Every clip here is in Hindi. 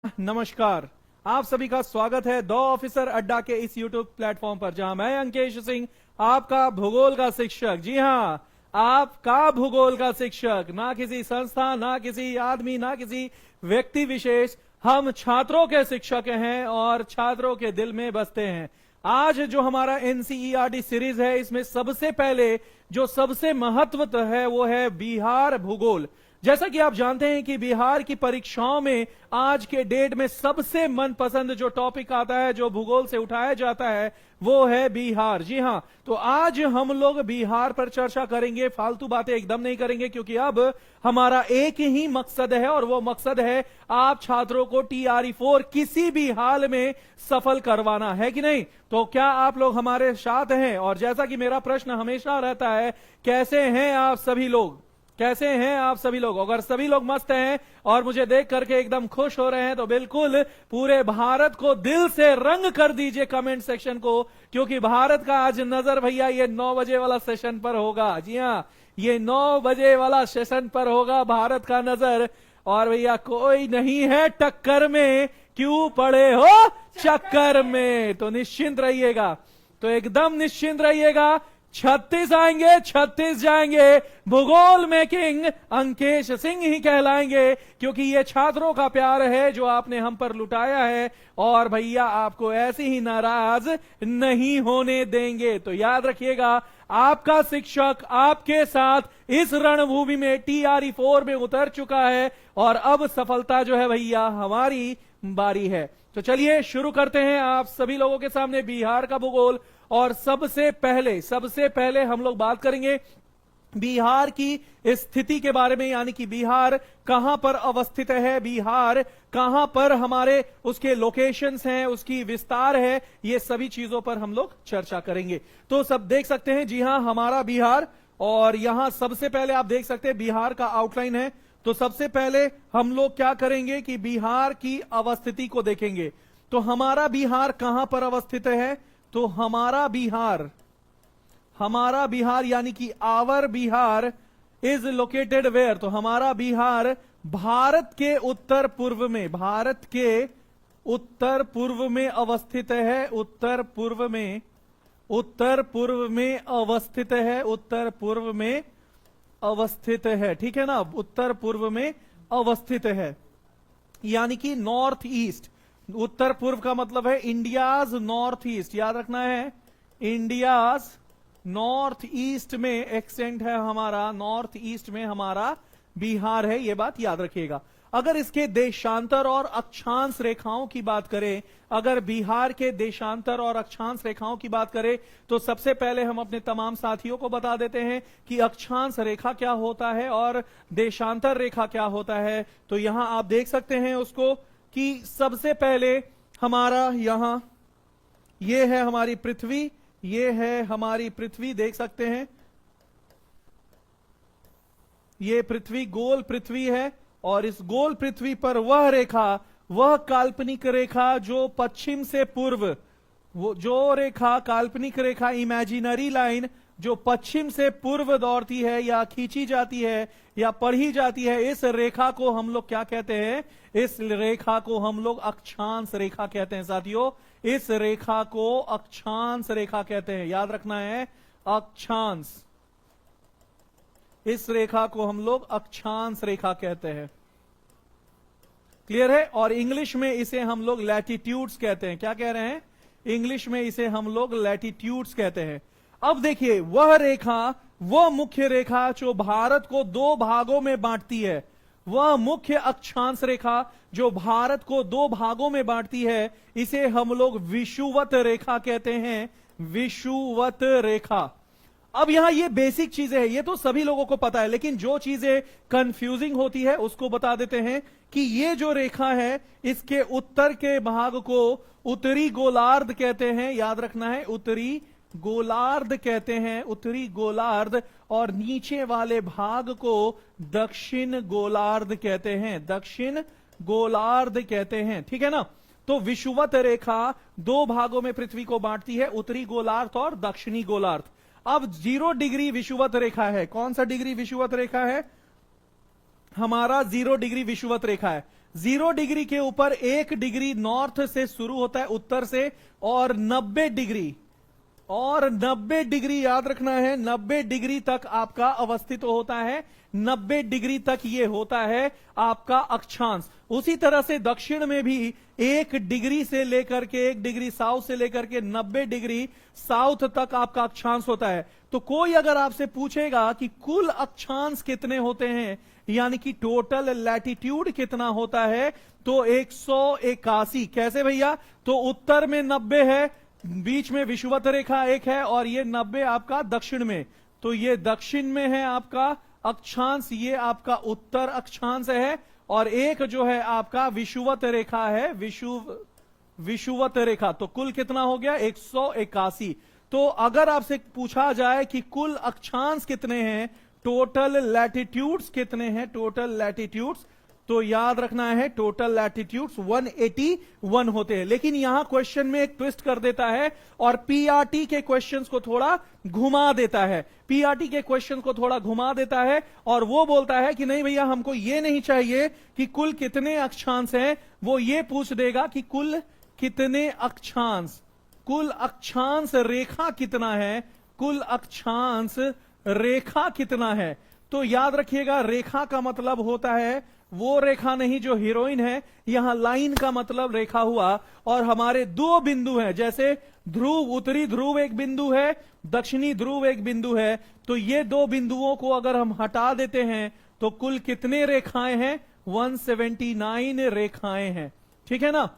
नमस्कार। आप सभी का स्वागत है द ऑफिसर अड्डा के इस यूट्यूब प्लेटफॉर्म पर, जहां मैं अंकेश सिंह आपका भूगोल का शिक्षक, जी हां, आपका भूगोल का शिक्षक, ना किसी संस्था, ना किसी आदमी, ना किसी व्यक्ति विशेष, हम छात्रों के शिक्षक हैं और छात्रों के दिल में बसते हैं। आज जो हमारा एनसीईआरटी सीरीज है, इसमें सबसे पहले जो सबसे महत्व है वो है बिहार भूगोल। जैसा कि आप जानते हैं कि बिहार की परीक्षाओं में आज के डेट में सबसे मनपसंद जो टॉपिक आता है, जो भूगोल से उठाया जाता है, वो है बिहार। जी हां, तो आज हम लोग बिहार पर चर्चा करेंगे, फालतू बातें एकदम नहीं करेंगे, क्योंकि अब हमारा एक ही मकसद है और वो मकसद है आप छात्रों को TRE4 किसी भी हाल में सफल करवाना है कि नहीं। तो क्या आप लोग हमारे साथ हैं? और जैसा कि मेरा प्रश्न हमेशा रहता है, कैसे हैं आप सभी लोग? कैसे हैं आप सभी लोग? अगर सभी लोग मस्त हैं और मुझे देख करके एकदम खुश हो रहे हैं, तो बिल्कुल पूरे भारत को दिल से रंग कर दीजिए कमेंट सेक्शन को, क्योंकि भारत का आज नजर भैया ये 9 बजे वाला सेशन पर होगा। जी हां, ये 9 बजे वाला सेशन पर होगा भारत का नजर। और भैया कोई नहीं है टक्कर में, क्यों पड़े हो चक्कर में? तो निश्चिंत रहिएगा, तो एकदम निश्चिंत रहिएगा। 36 आएंगे, 36 जाएंगे। भूगोल में किंग अंकेश सिंह ही कहलाएंगे, क्योंकि ये छात्रों का प्यार है जो आपने हम पर लुटाया है, और भैया आपको ऐसे ही नाराज नहीं होने देंगे। तो याद रखिएगा, आपका शिक्षक आपके साथ इस रणभूमि में TRE4 में उतर चुका है, और अब सफलता जो है भैया हमारी बारी है। तो चलिए शुरू करते हैं आप सभी लोगों के सामने बिहार का भूगोल। और सबसे पहले हम लोग बात करेंगे बिहार की स्थिति के बारे में, यानी कि बिहार कहां पर अवस्थित है, बिहार कहां पर हमारे उसके लोकेशंस हैं, उसकी विस्तार है, ये सभी चीजों पर हम लोग चर्चा करेंगे। तो सब देख सकते हैं, जी हां, हमारा बिहार, और यहां सबसे पहले आप देख सकते हैं बिहार का आउटलाइन है। तो सबसे पहले हम लोग क्या करेंगे कि बिहार की अवस्थिति को देखेंगे। तो हमारा बिहार कहां पर अवस्थित है? तो हमारा बिहार यानी कि our Bihar is located where? तो हमारा बिहार भारत के उत्तर पूर्व में, भारत के उत्तर पूर्व में अवस्थित है, उत्तर पूर्व में अवस्थित है, उत्तर पूर्व में अवस्थित है, ठीक है ना, उत्तर पूर्व में अवस्थित है, यानी कि नॉर्थ ईस्ट। उत्तर पूर्व का मतलब है इंडियाज नॉर्थ ईस्ट, याद रखना है, इंडियाज नॉर्थ ईस्ट में एक्सेंट है हमारा, नॉर्थ ईस्ट में हमारा बिहार है, यह बात याद रखिएगा। अगर इसके देशांतर और अक्षांश रेखाओं की बात करें, अगर बिहार के देशांतर और अक्षांश रेखाओं की बात करें, तो सबसे पहले हम अपने तमाम साथियों को बता देते हैं कि अक्षांश रेखा क्या होता है और देशांतर रेखा क्या होता है। तो यहां आप देख सकते हैं उसको कि सबसे पहले हमारा यहां ये है हमारी पृथ्वी, ये है हमारी पृथ्वी, देख सकते हैं, ये पृथ्वी, गोल पृथ्वी है, और इस गोल पृथ्वी पर वह रेखा, वह काल्पनिक रेखा जो पश्चिम से पूर्व, वो जो रेखा, काल्पनिक रेखा, इमेजिनरी लाइन जो पश्चिम से पूर्व दौड़ती है या खींची जाती है या पढ़ी जाती है, इस रेखा को हम लोग क्या कहते हैं? इस रेखा को हम लोग अक्षांश रेखा कहते हैं साथियों। इस रेखा को अक्षांश रेखा कहते हैं, याद रखना है, अक्षांश। इस रेखा को हम लोग अक्षांश रेखा कहते हैं, क्लियर है? और इंग्लिश में इसे हम लोग लैटिट्यूड्स कहते हैं। क्या कह रहे हैं? इंग्लिश में इसे हम लोग लैटिट्यूड्स कहते हैं। अब देखिए, वह रेखा, वह मुख्य रेखा जो भारत को 2 भागों में बांटती है, वह मुख्य अक्षांश रेखा जो भारत को 2 भागों में बांटती है, इसे हम लोग विषुवत रेखा कहते हैं, विषुवत रेखा। अब यहां ये बेसिक चीजें हैं, ये तो सभी लोगों को पता है, लेकिन जो चीजें कंफ्यूजिंग होती है उसको बता देते हैं कि ये जो रेखा है, इसके उत्तर के भाग को उत्तरी गोलार्ध कहते हैं, याद रखना है, उत्तरी गोलार्ध कहते हैं, उत्तरी गोलार्ध, और नीचे वाले भाग को दक्षिण गोलार्ध कहते हैं, दक्षिण गोलार्ध कहते हैं, ठीक है ना। तो विषुवत रेखा 2 भागों में पृथ्वी को बांटती है, उत्तरी गोलार्ध और दक्षिणी गोलार्ध। अब 0 डिग्री विषुवत रेखा है, कौन सा डिग्री विषुवत रेखा है? हमारा 0 डिग्री विषुवत रेखा है। 0 डिग्री के ऊपर 1 डिग्री नॉर्थ से शुरू होता है, उत्तर से, और 90 डिग्री याद रखना है, 90 डिग्री तक आपका अवस्थित होता है, 90 डिग्री तक ये होता है आपका अक्षांश। उसी तरह से दक्षिण में भी 1 डिग्री से लेकर के 1 डिग्री साउथ से लेकर के 90 डिग्री साउथ तक आपका अक्षांश होता है। तो कोई अगर आपसे पूछेगा कि कुल अक्षांश कितने होते हैं, यानी कि टोटल लैटिट्यूड कितना होता है, तो 181। कैसे भैया? तो उत्तर में 90 है, बीच में विषुवत रेखा एक है, और ये 90 आपका दक्षिण में, तो ये दक्षिण में है आपका अक्षांश, ये आपका उत्तर अक्षांश है, और एक जो है आपका विषुवत रेखा है, विषुवत रेखा। तो कुल कितना हो गया? 181। तो अगर आपसे पूछा जाए कि कुल अक्षांश कितने हैं, टोटल लैटिट्यूड्स कितने हैं, टोटल लैटिट्यूड्स, तो याद रखना है टोटल लैटिट्यूड्स 181 होते हैं। लेकिन यहां क्वेश्चन में एक ट्विस्ट कर देता है और पीआरटी के क्वेश्चंस को थोड़ा घुमा देता है, पीआरटी के क्वेश्चन को थोड़ा घुमा देता है, और वो बोलता है कि नहीं भैया, हमको ये नहीं चाहिए कि कुल कितने अक्षांश हैं, वो ये पूछ देगा कि कुल कितने अक्षांश, कुल अक्षांश रेखा कितना है, कुल अक्षांश रेखा कितना है। तो याद रखिएगा, रेखा का मतलब होता है वो रेखा नहीं जो हीरोइन है, यहां लाइन का मतलब रेखा हुआ, और हमारे 2 बिंदु हैं, जैसे ध्रुव, उत्तरी ध्रुव एक बिंदु है, दक्षिणी ध्रुव एक बिंदु है, तो ये 2 बिंदुओं को अगर हम हटा देते हैं तो कुल कितने रेखाएं हैं? 179 रेखाएं हैं, ठीक है ना।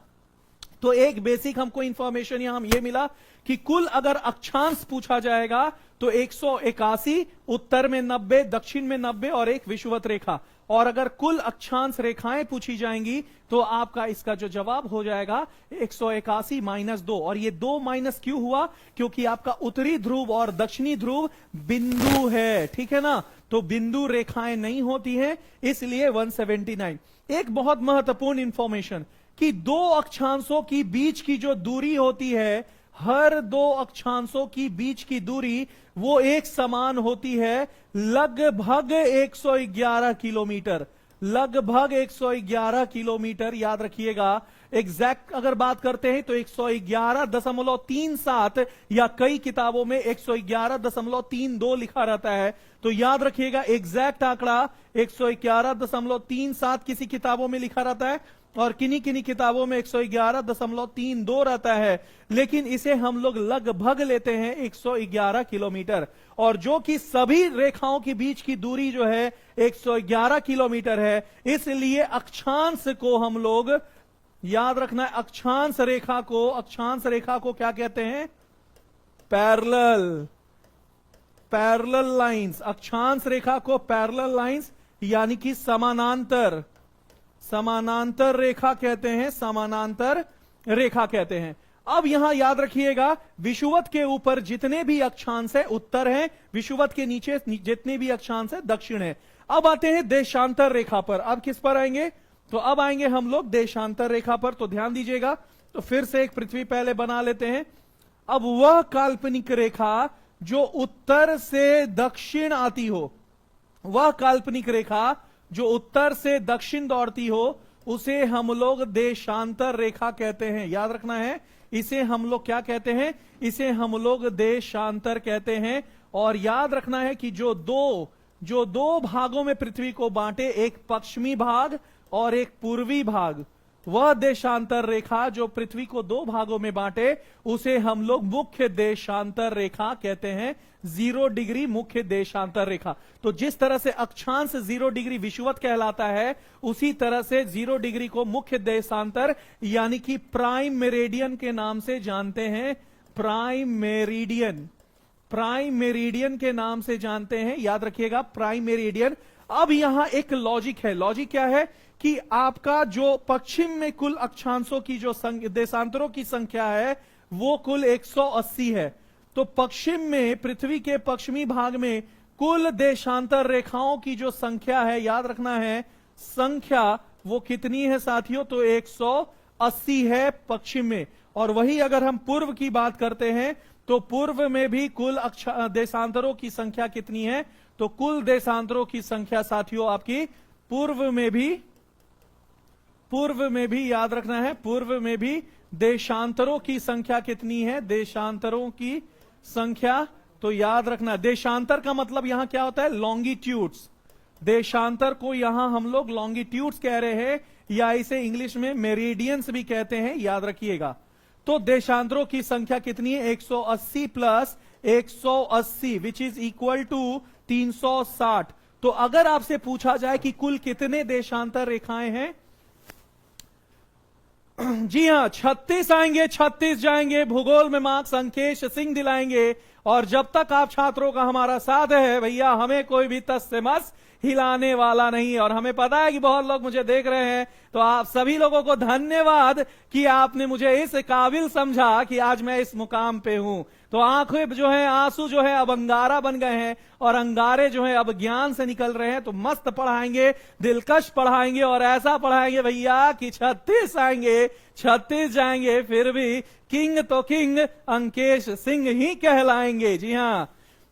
तो एक बेसिक हमको इंफॉर्मेशन यहां ये मिला कि कुल अगर अक्षांश पूछा जाएगा तो 181, उत्तर में 90, दक्षिण में 90 और एक विषुवत रेखा, और अगर कुल अक्षांश रेखाएं पूछी जाएंगी तो आपका इसका जो जवाब हो जाएगा 181 माइनस 2। और ये 2 माइनस क्यों हुआ? क्योंकि आपका उत्तरी ध्रुव और दक्षिणी ध्रुव बिंदु है, ठीक है ना, तो बिंदु रेखाएं नहीं होती हैं, इसलिए 179। एक बहुत महत्वपूर्ण इंफॉर्मेशन कि 2 अक्षांशों की बीच की जो दूरी होती है, हर 2 अक्षांशों की बीच की दूरी वो एक समान होती है, लगभग 111 किलोमीटर, लगभग 111 किलोमीटर। याद रखिएगा, एग्जैक्ट अगर बात करते हैं तो 111.37, या कई किताबों में 111.32 लिखा रहता है, तो याद रखिएगा एग्जैक्ट आंकड़ा 111.37 किसी किताबों में लिखा रहता है, और किन्हीं किन्हीं किताबों में 111.32 रहता है, लेकिन इसे हम लोग लगभग लेते हैं 111 किलोमीटर, और जो कि सभी रेखाओं के बीच की दूरी जो है 111 किलोमीटर है, इसलिए अक्षांश को हम लोग याद रखना है, अक्षांश रेखा को क्या कहते हैं? Parallel, parallel lines. अक्षांश रेखा को पैरेलल लाइंस यानी कि समानांतर, समानांतर रेखा कहते हैं, समानांतर रेखा कहते हैं। अब यहां याद रखिएगा, विषुवत के ऊपर जितने भी अक्षांश है उत्तर है, विषुवत के नीचे जितने भी अक्षांश है दक्षिण है। अब आते हैं देशांतर रेखा पर। अब किस पर आएंगे? तो अब आएंगे हम लोग देशांतर रेखा पर। तो ध्यान दीजिएगा, तो फिर से एक पृथ्वी पहले बना लेते हैं। अब वह काल्पनिक रेखा जो उत्तर से दक्षिण आती हो, वह काल्पनिक रेखा जो उत्तर से दक्षिण दौड़ती हो, उसे हम लोग देशांतर रेखा कहते हैं। याद रखना है, इसे हम लोग क्या कहते हैं? इसे हम लोग देशांतर कहते हैं। और याद रखना है कि जो दो भागों में पृथ्वी को बांटे, एक पश्चिमी भाग और एक पूर्वी भाग, वह देशांतर रेखा जो पृथ्वी को 2 भागों में बांटे, उसे हम लोग मुख्य देशांतर रेखा कहते हैं। 0 डिग्री मुख्य देशांतर रेखा। तो जिस तरह से अक्षांश 0 डिग्री विषुवत कहलाता है, उसी तरह से 0 डिग्री को मुख्य देशांतर यानी कि प्राइम मेरिडियन के नाम से जानते हैं। प्राइम मेरिडियन, प्राइम मेरिडियन के नाम से जानते हैं। याद रखिएगा, प्राइम मेरिडियन। अब यहां एक लॉजिक है। लॉजिक क्या है कि आपका जो पश्चिम में कुल अक्षांशों की जो देशांतरों की संख्या है वो कुल 180 है। तो पश्चिम में, पृथ्वी के पश्चिमी भाग में कुल देशांतर रेखाओं की जो संख्या है, याद रखना है संख्या वो कितनी है साथियों? तो 180 है पश्चिम में। और वही अगर हम पूर्व की बात करते हैं तो पूर्व में भी कुल देशांतरों की संख्या कितनी है? तो कुल देशांतरों की संख्या साथियों आपकी पूर्व में भी पूर्व में भी याद रखना है, पूर्व में भी देशांतरों की संख्या कितनी है, देशांतरों की संख्या। तो याद रखना, देशांतर का मतलब यहां क्या होता है, लॉन्गिट्यूड्स। देशांतर को यहां हम लोग लॉन्गिट्यूड्स कह रहे हैं, या इसे इंग्लिश में मेरिडियंस भी कहते हैं, याद रखिएगा। तो देशांतरों की संख्या कितनी है, 180 plus 180 which is equal to 360। तो अगर आपसे पूछा जाए कि कुल कितने देशांतर रेखाएं हैं, जी हां 36 आएंगे, 36 जाएंगे। भूगोल में मार्क्स अंकेश सिंह दिलाएंगे। और जब तक आप छात्रों का हमारा साथ है भैया, हमें कोई भी तस से मस हिलाने वाला नहीं। और हमें पता है कि बहुत लोग मुझे देख रहे हैं, तो आप सभी लोगों को धन्यवाद कि आपने मुझे इस काबिल समझा कि आज मैं इस मुकाम पे हूं। तो आंखें जो है, आंसू जो है अब अंगारा बन गए हैं, और अंगारे जो है अब ज्ञान से निकल रहे हैं। तो मस्त पढ़ाएंगे, दिलकश पढ़ाएंगे, और ऐसा पढ़ाएंगे भैया कि 36 आएंगे, 36 जाएंगे, फिर भी किंग तो किंग अंकेश सिंह ही कहलाएंगे। जी हां,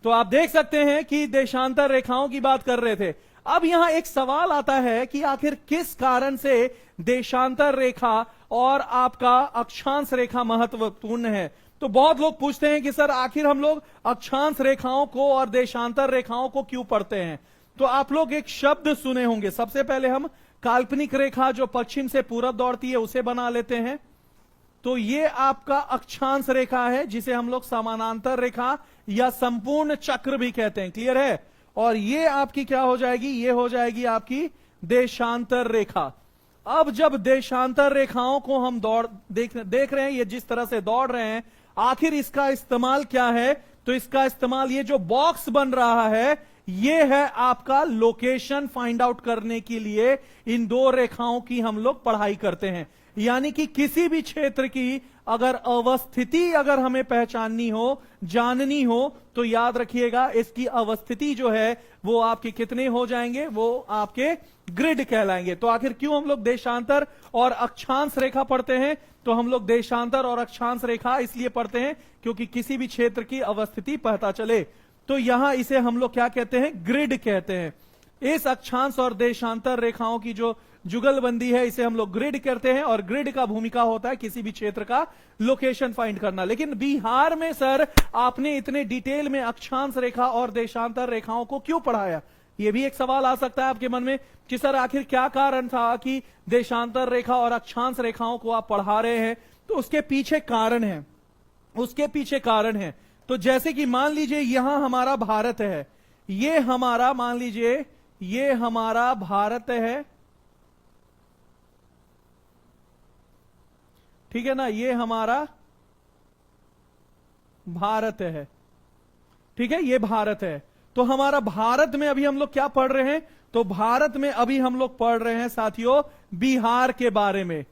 तो आप देख सकते हैं कि देशांतर रेखाओं की बात कर रहे थे। अब यहां एक सवाल आता है कि आखिर किस कारण से देशांतर रेखा और आपका अक्षांश रेखा महत्वपूर्ण है। तो बहुत लोग पूछते हैं कि सर आखिर हम लोग अक्षांश रेखाओं को और देशांतर रेखाओं को क्यों पढ़ते हैं। तो आप लोग एक शब्द सुने होंगे। सबसे पहले हम काल्पनिक रेखा जो पश्चिम से पूरब दौड़ती है उसे बना लेते हैं। तो ये आपका अक्षांश रेखा है, जिसे हम लोग समानांतर रेखा या संपूर्ण चक्र भी कहते हैं। क्लियर है। और ये आपकी क्या हो जाएगी, ये हो जाएगी आपकी देशांतर रेखा। अब जब देशांतर रेखाओं को हम देख रहे हैं, ये जिस तरह से दौड़ रहे हैं, आखिर इसका इस्तेमाल क्या है। तो इसका इस्तेमाल, ये जो बॉक्स बन रहा है, ये है आपका लोकेशन फाइंड आउट करने के लिए। इन दो रेखाओं की हम लोग पढ़ाई करते हैं। यानी कि किसी भी क्षेत्र की अगर अवस्थिति अगर हमें पहचाननी हो, जाननी हो, तो याद रखिएगा इसकी अवस्थिति जो है वो आपके कितने हो जाएंगे, वो आपके ग्रिड कहलाएंगे। तो आखिर क्यों हम लोग देशांतर और अक्षांश रेखा पढ़ते हैं। तो हम लोग देशांतर और अक्षांश रेखा इसलिए पढ़ते हैं क्योंकि किसी भी क्षेत्र की अवस्थिति पता चले। तो यहां इसे हम लोग क्या कहते हैं, ग्रिड कहते हैं। इस अक्षांश और देशांतर रेखाओं की जो जुगलबंदी है, इसे हम लोग ग्रिड करते हैं। और ग्रिड का भूमिका होता है किसी भी क्षेत्र का लोकेशन फाइंड करना। लेकिन बिहार में सर आपने इतने डिटेल में अक्षांश रेखा और देशांतर रेखाओं को क्यों पढ़ाया। यह भी एक सवाल आ सकता है आपके मन में कि सर आखिर क्या कारण था कि देशांतर रेखा और अक्षांश रेखाओं को आप पढ़ा रहे हैं। तो उसके पीछे कारण है, उसके पीछे कारण है। तो जैसे कि मान लीजिए यहां हमारा भारत है, ये हमारा, मान लीजिए ये हमारा भारत है, ठीक है ना, ये हमारा भारत है, ठीक है, ये भारत है। तो हमारा भारत में अभी हम लोग क्या पढ़ रहे हैं, तो भारत में अभी हम लोग पढ़ रहे हैं साथियों बिहार के बारे में।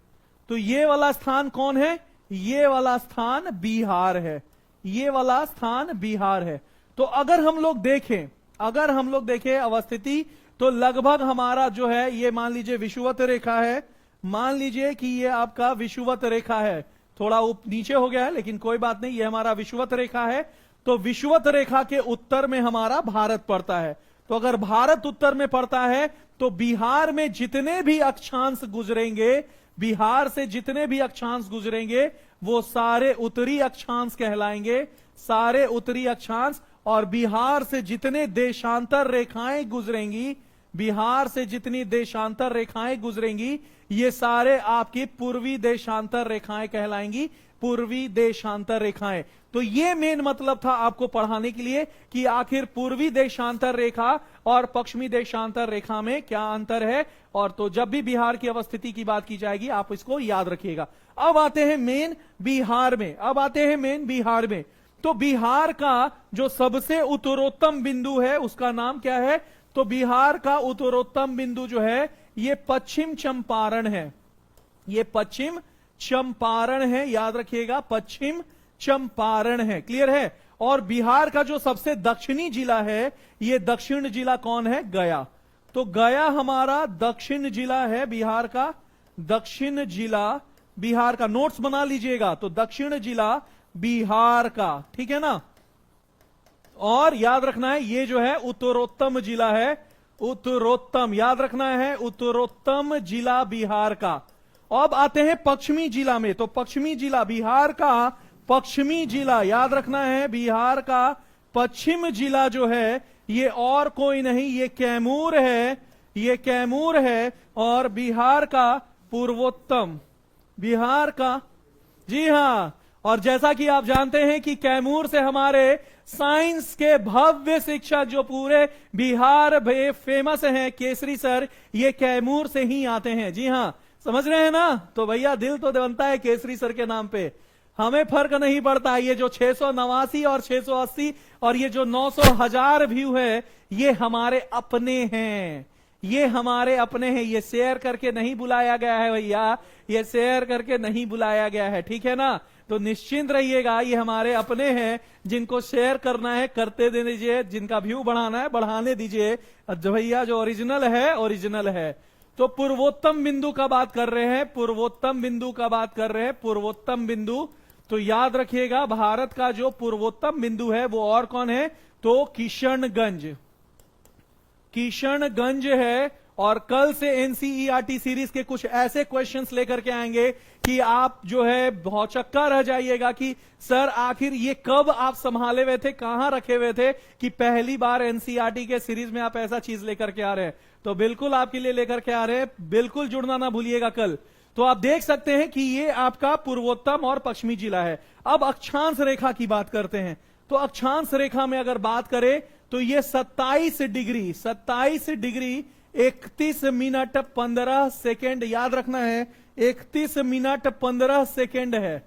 तो ये वाला स्थान कौन है, ये वाला स्थान बिहार है, ये वाला स्थान बिहार है। तो अगर हम लोग देखें, अगर हम लोग देखें अवस्थिति, तो लगभग हमारा जो है ये मान लीजिए विषुवत रेखा है। मान लीजिए कि ये आपका विषुवत रेखा है, थोड़ा नीचे हो गया है लेकिन कोई बात नहीं, ये हमारा विषुवत रेखा है। तो विषुवत रेखा के उत्तर में हमारा भारत पड़ता है। तो अगर भारत उत्तर में पड़ता है तो बिहार में जितने भी अक्षांश गुजरेंगे, बिहार से जितने भी अक्षांश गुजरेंगे वो सारे उत्तरी अक्षांश कहलाएंगे, सारे उत्तरी अक्षांश। और बिहार से जितने देशांतर रेखाएं गुजरेंगी, बिहार से जितनी देशांतर रेखाएं गुजरेंगी, ये सारे आपकी पूर्वी देशांतर रेखाएं कहलाएंगी, पूर्वी देशांतर रेखाएं। तो ये मेन मतलब था आपको पढ़ाने के लिए कि आखिर पूर्वी देशांतर रेखा और पश्चिमी देशांतर रेखा में क्या अंतर है। और तो जब भी बिहार की अवस्थिति की बात की जाएगी आप इसको याद रखिएगा। अब आते हैं मेन बिहार में, अब आते हैं मेन बिहार में। तो बिहार का जो सबसे उत्तरोत्तम बिंदु है उसका नाम क्या है, तो बिहार का उत्तरोत्तम बिंदु जो है ये पश्चिम चंपारण है, ये पश्चिम चंपारण है, याद रखिएगा पश्चिम चंपारण है। क्लियर है। और बिहार का जो सबसे दक्षिणी जिला है, ये दक्षिण जिला कौन है, गया। तो गया हमारा दक्षिण जिला है बिहार का, दक्षिण जिला बिहार का, नोट्स बना लीजिएगा। तो दक्षिण जिला बिहार का, ठीक है ना। और याद रखना है ये जो है उत्तरोत्तम जिला है, उत्तरोत्तम याद रखना है, उत्तरोत्तम जिला बिहार का, अब आते हैं पश्चिमी जिला में। तो पश्चिमी जिला, बिहार का पश्चिमी जिला, याद रखना है, बिहार का पश्चिम जिला जो है ये और कोई नहीं, ये कैमूर है, ये कैमूर है। और बिहार का पूर्वोत्तम, बिहार का, जी हां। और जैसा कि आप जानते हैं कि कैमूर से हमारे साइंस के भव्य शिक्षक जो पूरे बिहार में फेमस हैं, केसरी सर, ये कैमूर से ही आते हैं। जी हां, समझ रहे हैं ना? तो भैया दिल तो बनता है केसरी सर के नाम पे, हमें फर्क नहीं पड़ता। ये जो 689 और 680 और ये जो 900,000 व्यू है, ये हमारे अपने हैं, ये हमारे अपने हैं। ये शेयर करके नहीं बुलाया गया है भैया, ये शेयर करके नहीं बुलाया गया है, ठीक है ना? तो निश्चिंत रहिएगा, ये हमारे अपने हैं। जिनको शेयर करना है करते दे दीजिए, जिनका व्यू बढ़ाना है बढ़ाने दीजिए। भैया जो ओरिजिनल है ओरिजिनल है। तो पूर्वोत्तम बिंदु का बात कर रहे हैं, पूर्वोत्तम बिंदु का बात कर रहे हैं, पूर्वोत्तम बिंदु। तो याद रखिएगा, भारत का जो पूर्वोत्तम बिंदु है वो और कौन है? तो किशनगंज, किशनगंज है। और कल से एनसीईआरटी सीरीज के कुछ ऐसे क्वेश्चंस लेकर के आएंगे कि आप जो है भौचक्का रह जाइएगा कि सर आखिर ये कब आप संभाले हुए थे, कहां रखे हुए थे कि पहली बार एनसीईआरटी के सीरीज में आप ऐसा चीज लेकर के आ रहे हैं। तो बिल्कुल आपके लिए लेकर के आ रहे हैं, बिल्कुल जुड़ना ना भूलिएगा कल। तो आप देख सकते हैं कि ये आपका पूर्वोत्तम और पश्चिमी जिला है। अब अक्षांश रेखा की बात करते हैं। तो अक्षांश रेखा में अगर बात करें तो ये 27 डिग्री 31 मिनट 15 सेकेंड, याद रखना है 31 मिनट 15 सेकेंड है।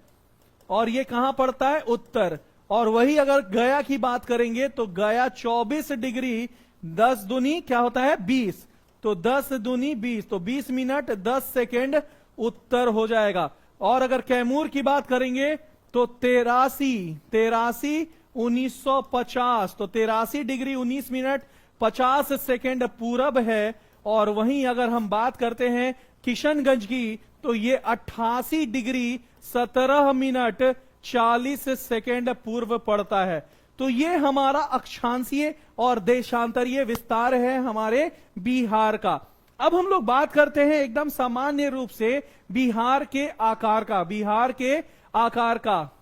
और ये कहां पड़ता है? उत्तर। और वही अगर गया की बात करेंगे तो गया 24 डिग्री 10 दूनी क्या होता है? 20। तो 10 दूनी 20, तो 20 मिनट 10 सेकेंड उत्तर हो जाएगा। और अगर कैमूर की बात करेंगे तो 83 1950, तो 83 डिग्री 19 मिनट 50 सेकेंड पूरब है। और वहीं अगर हम बात करते हैं किशनगंज की तो ये 88 डिग्री 17 मिनट 40 सेकेंड पूर्व पड़ता है। तो ये हमारा अक्षांशीय और देशांतरीय विस्तार है हमारे बिहार का। अब हम लोग बात करते हैं एकदम सामान्य रूप से बिहार के आकार का, बिहार के आकार का।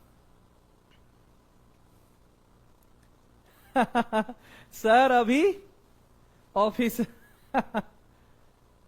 सर अभी ऑफिस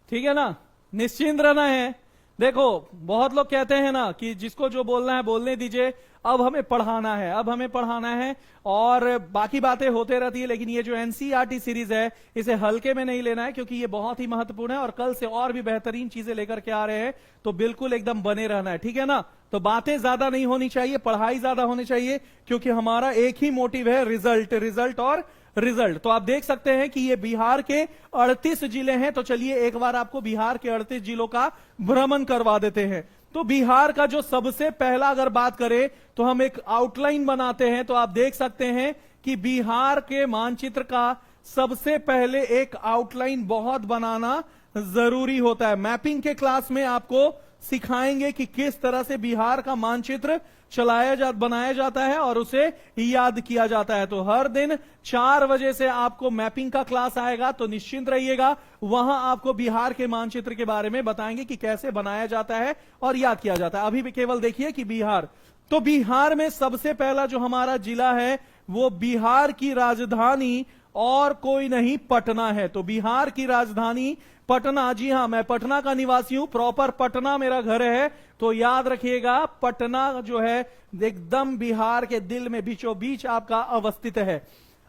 ठीक है ना, निश्चिंत रहना है। देखो बहुत लोग कहते हैं ना कि जिसको जो बोलना है बोलने दीजिए, अब हमें पढ़ाना है, अब हमें पढ़ाना है। और बाकी बातें होते रहती है, लेकिन ये जो एनसीईआरटी सीरीज है इसे हल्के में नहीं लेना है, क्योंकि ये बहुत ही महत्वपूर्ण है। और कल से और भी बेहतरीन चीजें लेकर के आ रहे हैं, तो बिल्कुल एकदम बने रहना है, ठीक है ना? तो बातें ज्यादा नहीं होनी चाहिए, पढ़ाई ज्यादा होनी चाहिए, क्योंकि हमारा एक ही मोटिव है, रिजल्ट, रिजल्ट और रिजल्ट। तो आप देख सकते हैं कि ये बिहार के 38 जिले हैं। तो चलिए एक बार आपको बिहार के 38 जिलों का भ्रमण करवा देते हैं। तो बिहार का जो सबसे पहला अगर बात करें तो हम एक आउटलाइन बनाते हैं। तो आप देख सकते हैं कि बिहार के मानचित्र का सबसे पहले एक आउटलाइन बहुत बनाना जरूरी होता है। मैपिंग के क्लास में आपको सिखाएंगे कि किस तरह से बिहार का मानचित्र बनाया जाता है और उसे याद किया जाता है। तो हर दिन 4 बजे से आपको मैपिंग का क्लास आएगा, तो निश्चिंत रहिएगा, वहां आपको बिहार के मानचित्र के बारे में बताएंगे कि कैसे बनाया जाता है और याद किया जाता है। अभी भी केवल देखिए कि बिहार, तो बिहार में सबसे पहला जो हमारा जिला है वो बिहार की राजधानी और कोई नहीं, पटना है। तो बिहार की राजधानी पटना, जी हां, मैं पटना का निवासी हूं, प्रॉपर पटना मेरा घर है। तो याद रखिएगा, पटना जो है एकदम बिहार के दिल में बीचों बीच आपका अवस्थित है।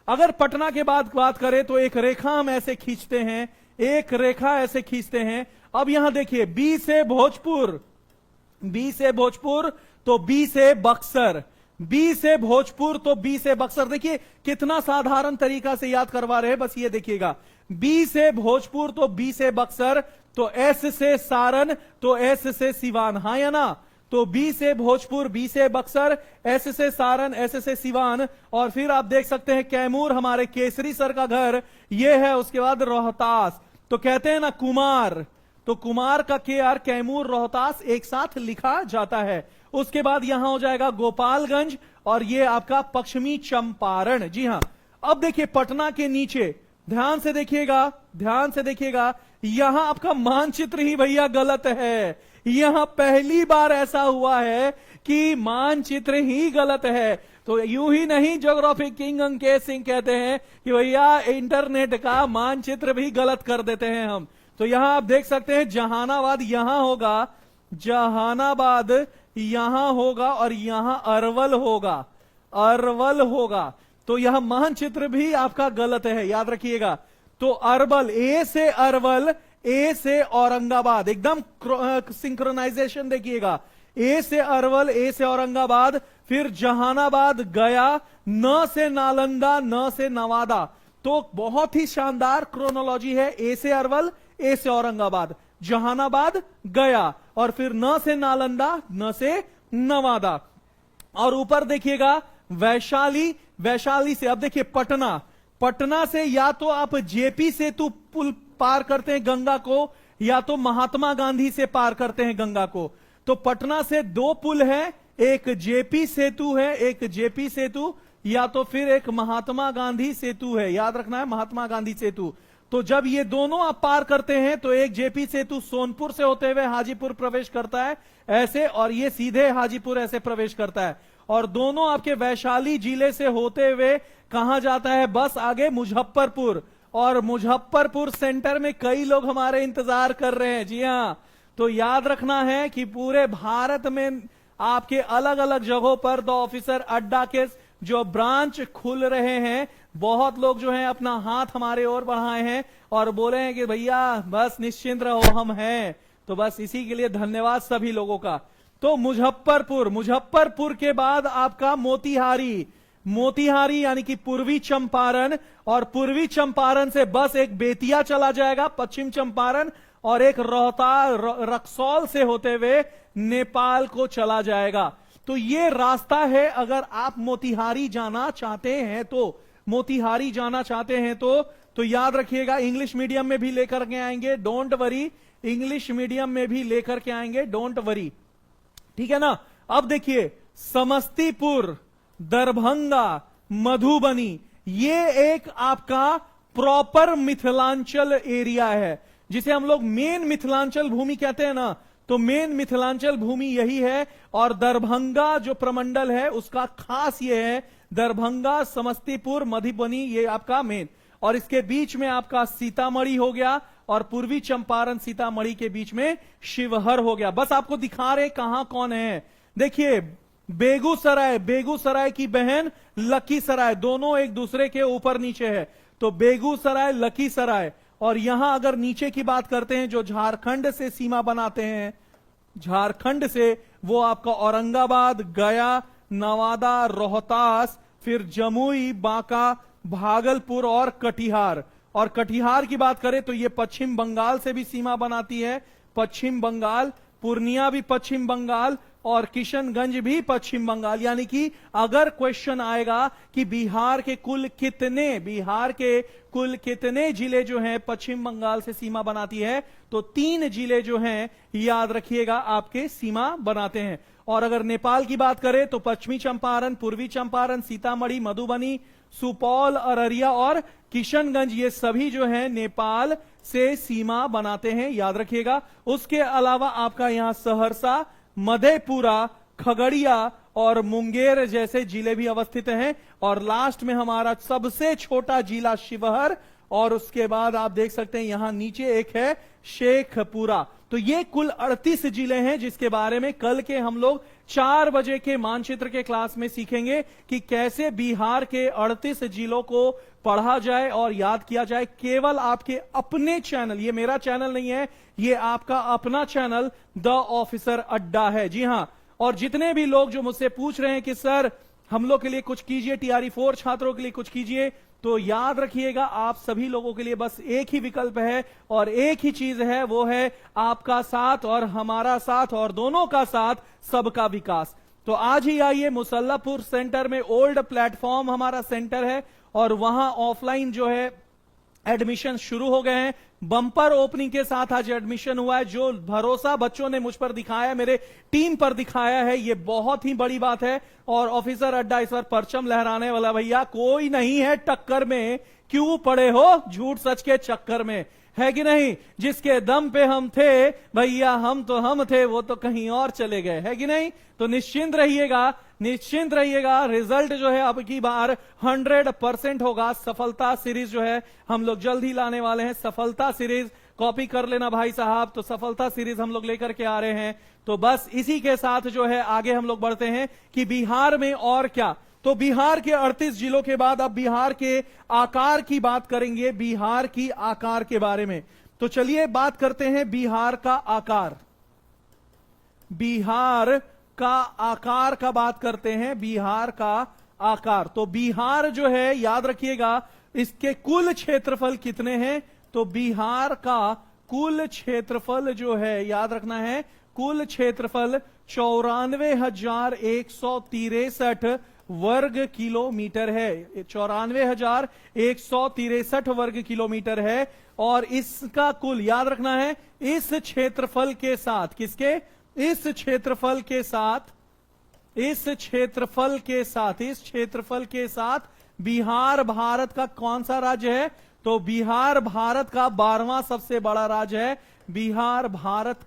अगर पटना के बाद बात करें तो एक रेखा हम ऐसे खींचते हैं, एक रेखा ऐसे खींचते हैं। अब यहां देखिए, बी से भोजपुर, बी से भोजपुर तो बी से बक्सर, बी से भोजपुर तो बी से बक्सर। देखिए कितना साधारण तरीका से याद करवा रहे हैं, बस ये देखिएगा, बी से भोजपुर तो बी से बक्सर, तो एस से सारण तो एस से सिवान, हाँ या ना? तो बी से भोजपुर, बी से बक्सर, एस से सारण, एस से सिवान। और फिर आप देख सकते हैं कैमूर, हमारे केसरी सर का घर ये है। उसके बाद रोहतास, तो कहते हैं ना कुमार, तो कुमार का के आर, कैमूर रोहतास एक साथ लिखा जाता है। उसके बाद यहां हो जाएगा गोपालगंज और ये आपका पश्चिमी चंपारण। जी हां, अब देखिए पटना के नीचे ध्यान से देखिएगा, ध्यान से देखिएगा, यहां आपका मानचित्र ही भैया गलत है। यहां पहली बार ऐसा हुआ है कि मानचित्र ही गलत है। तो यूं ही नहीं, ज्योग्राफी किंग अंकेश सिंह कहते हैं कि भैया इंटरनेट का मानचित्र भी गलत कर देते हैं हम। तो यहां आप देख सकते हैं जहानाबाद यहां होगा, जहानाबाद यहां होगा और यहां अरवल होगा, अरवल होगा। तो यह मानचित्र भी आपका गलत है, याद रखिएगा। तो अरवल, ए से अरवल, ए से औरंगाबाद, एकदम सिंक्रोनाइजेशन देखिएगा। ए से अरवल, ए से औरंगाबाद, फिर जहानाबाद, गया, न से नालंदा, न से नवादा। तो बहुत ही शानदार क्रोनोलॉजी है। ए से अरवल, ए से औरंगाबाद, जहानाबाद, गया, और फिर न से नालंदा, न से नवादा। और ऊपर देखिएगा वैशाली, वैशाली से अब देखिए पटना, पटना से या तो आप जेपी सेतु पुल पार करते हैं गंगा को, या तो महात्मा गांधी से पार करते हैं गंगा को। तो पटना से दो पुल है, एक जेपी सेतु है, एक जेपी सेतु, या तो फिर एक महात्मा गांधी सेतु है, याद रखना है महात्मा गांधी सेतु। तो जब ये दोनों आप पार करते हैं तो एक जेपी सेतु सोनपुर से होते हुए हाजीपुर प्रवेश करता है ऐसे, और ये सीधे हाजीपुर ऐसे प्रवेश करता है, और दोनों आपके वैशाली जिले से होते हुए कहां जाता है बस आगे, मुजफ्फरपुर। और मुजफ्फरपुर सेंटर में कई लोग हमारे इंतजार कर रहे हैं। जी हां, तो याद रखना है कि पूरे भारत में आपके अलग अलग जगहों पर द ऑफिसर अड्डा के जो ब्रांच खुल रहे हैं, बहुत लोग जो हैं अपना हाथ हमारे ओर बढ़ाए हैं और बोले हैं कि भैया बस निश्चिंत रहो, हम हैं। तो बस इसी के लिए धन्यवाद सभी लोगों का। तो मुजफ्फरपुर, मुजफ्फरपुर के बाद आपका मोतिहारी, मोतिहारी यानी कि पूर्वी चंपारण, और पूर्वी चंपारण से बस एक बेतिया चला जाएगा पश्चिम चंपारण, और एक रक्सौल से होते हुए नेपाल को चला जाएगा। तो ये रास्ता है अगर आप मोतिहारी जाना चाहते हैं तो, मोतिहारी जाना चाहते हैं तो याद रखिएगा इंग्लिश मीडियम में भी लेकर के आएंगे, डोंट वरी, इंग्लिश मीडियम में भी लेकर के आएंगे, डोंट वरी, ठीक है ना। अब देखिए समस्तीपुर, दरभंगा, मधुबनी, ये एक आपका प्रॉपर मिथिलांचल एरिया है, जिसे हम लोग मेन मिथिलांचल भूमि कहते हैं ना। तो मेन मिथिलांचल भूमि यही है, और दरभंगा जो प्रमंडल है उसका खास ये है, दरभंगा, समस्तीपुर, मधुबनी, ये आपका मेन। और इसके बीच में आपका सीतामढ़ी हो गया, और पूर्वी चंपारण सीतामढ़ी के बीच में शिवहर हो गया। बस आपको दिखा रहे कहां कौन है। देखिए बेगूसराय, बेगूसराय की बहन लखीसराय, दोनों एक दूसरे के ऊपर नीचे है। तो बेगूसराय, लखीसराय, और यहां अगर नीचे की बात करते हैं जो झारखंड से सीमा बनाते हैं, झारखंड से, वो आपका औरंगाबाद, गया, नवादा, रोहतास, फिर जमुई, बांका, भागलपुर और कटिहार। और कटिहार की बात करें तो ये पश्चिम बंगाल से भी सीमा बनाती है, पश्चिम बंगाल, पूर्णिया भी पश्चिम बंगाल, और किशनगंज भी पश्चिम बंगाल। यानी कि अगर क्वेश्चन आएगा कि बिहार के कुल कितने जिले जो हैं पश्चिम बंगाल से सीमा बनाती है, तो 3 जिले जो हैं याद रखिएगा आपके सीमा बनाते हैं। और अगर नेपाल की बात करें तो पश्चिमी चंपारण, पूर्वी चंपारण, सीतामढ़ी, मधुबनी, सुपौल, अररिया और किशनगंज, ये सभी जो हैं नेपाल से सीमा बनाते हैं, याद रखिएगा। उसके अलावा आपका यहां सहरसा, मधेपुरा, खगड़िया और मुंगेर जैसे जिले भी अवस्थित हैं। और लास्ट में हमारा सबसे छोटा जिला शिवहर, और उसके बाद आप देख सकते हैं यहां नीचे एक है शेखपुरा। तो ये कुल 38 जिले हैं जिसके बारे में कल के हम लोग 4 बजे के मानचित्र के क्लास में सीखेंगे कि कैसे बिहार के 38 जिलों को पढ़ा जाए और याद किया जाए, केवल आपके अपने चैनल, ये मेरा चैनल नहीं है, ये आपका अपना चैनल द ऑफिसर अड्डा है। जी हां, और जितने भी लोग जो मुझसे पूछ रहे हैं कि सर हम लोग के लिए कुछ कीजिए, टीआरई 4 छात्रों के लिए कुछ कीजिए, तो याद रखिएगा आप सभी लोगों के लिए बस एक ही विकल्प है और एक ही चीज है, वो है आपका साथ और हमारा साथ, और दोनों का साथ सबका विकास। तो आज ही आइए, मुसल्लापुर सेंटर में ओल्ड प्लेटफॉर्म हमारा सेंटर है, और वहां ऑफलाइन जो है एडमिशन शुरू हो गए हैं। बम्पर ओपनिंग के साथ आज एडमिशन हुआ है। जो भरोसा बच्चों ने मुझ पर दिखाया, मेरे टीम पर दिखाया है, ये बहुत ही बड़ी बात है। और ऑफिसर अड्डा इस बार परचम लहराने वाला भैया कोई नहीं है टक्कर में, क्यों पड़े हो झूठ सच के चक्कर में, है कि नहीं? जिसके दम पे हम थे भैया, हम थे, वो तो कहीं और चले गए, है कि नहीं? तो निश्चिंत रहिएगा, रिजल्ट जो है अब की बार 100% होगा। सफलता सीरीज जो है हम लोग जल्द ही लाने वाले हैं। सफलता सीरीज कॉपी कर लेना भाई साहब। तो सफलता सीरीज हम लोग लेकर के आ रहे हैं। तो बस इसी के साथ जो है आगे हम लोग बढ़ते हैं कि बिहार में और क्या। तो बिहार के 38 जिलों के बाद अब बिहार के आकार की बात करेंगे, बिहार की आकार के बारे में। तो चलिए बात करते हैं बिहार का आकार। बिहार का आकार का बात करते हैं, बिहार का आकार। तो बिहार जो है याद रखिएगा, इसके कुल क्षेत्रफल कितने हैं? तो बिहार का कुल क्षेत्रफल जो है याद रखना है, कुल क्षेत्रफल 94,163 वर्ग किलोमीटर है। 94,163 वर्ग किलोमीटर है। और इसका कुल याद रखना है, इस क्षेत्रफल के साथ, किसके? इस क्षेत्रफल के साथ बिहार भारत का कौन सा राज्य है? तो बिहार भारत का 12वां सबसे बड़ा राज्य है। बिहार भारत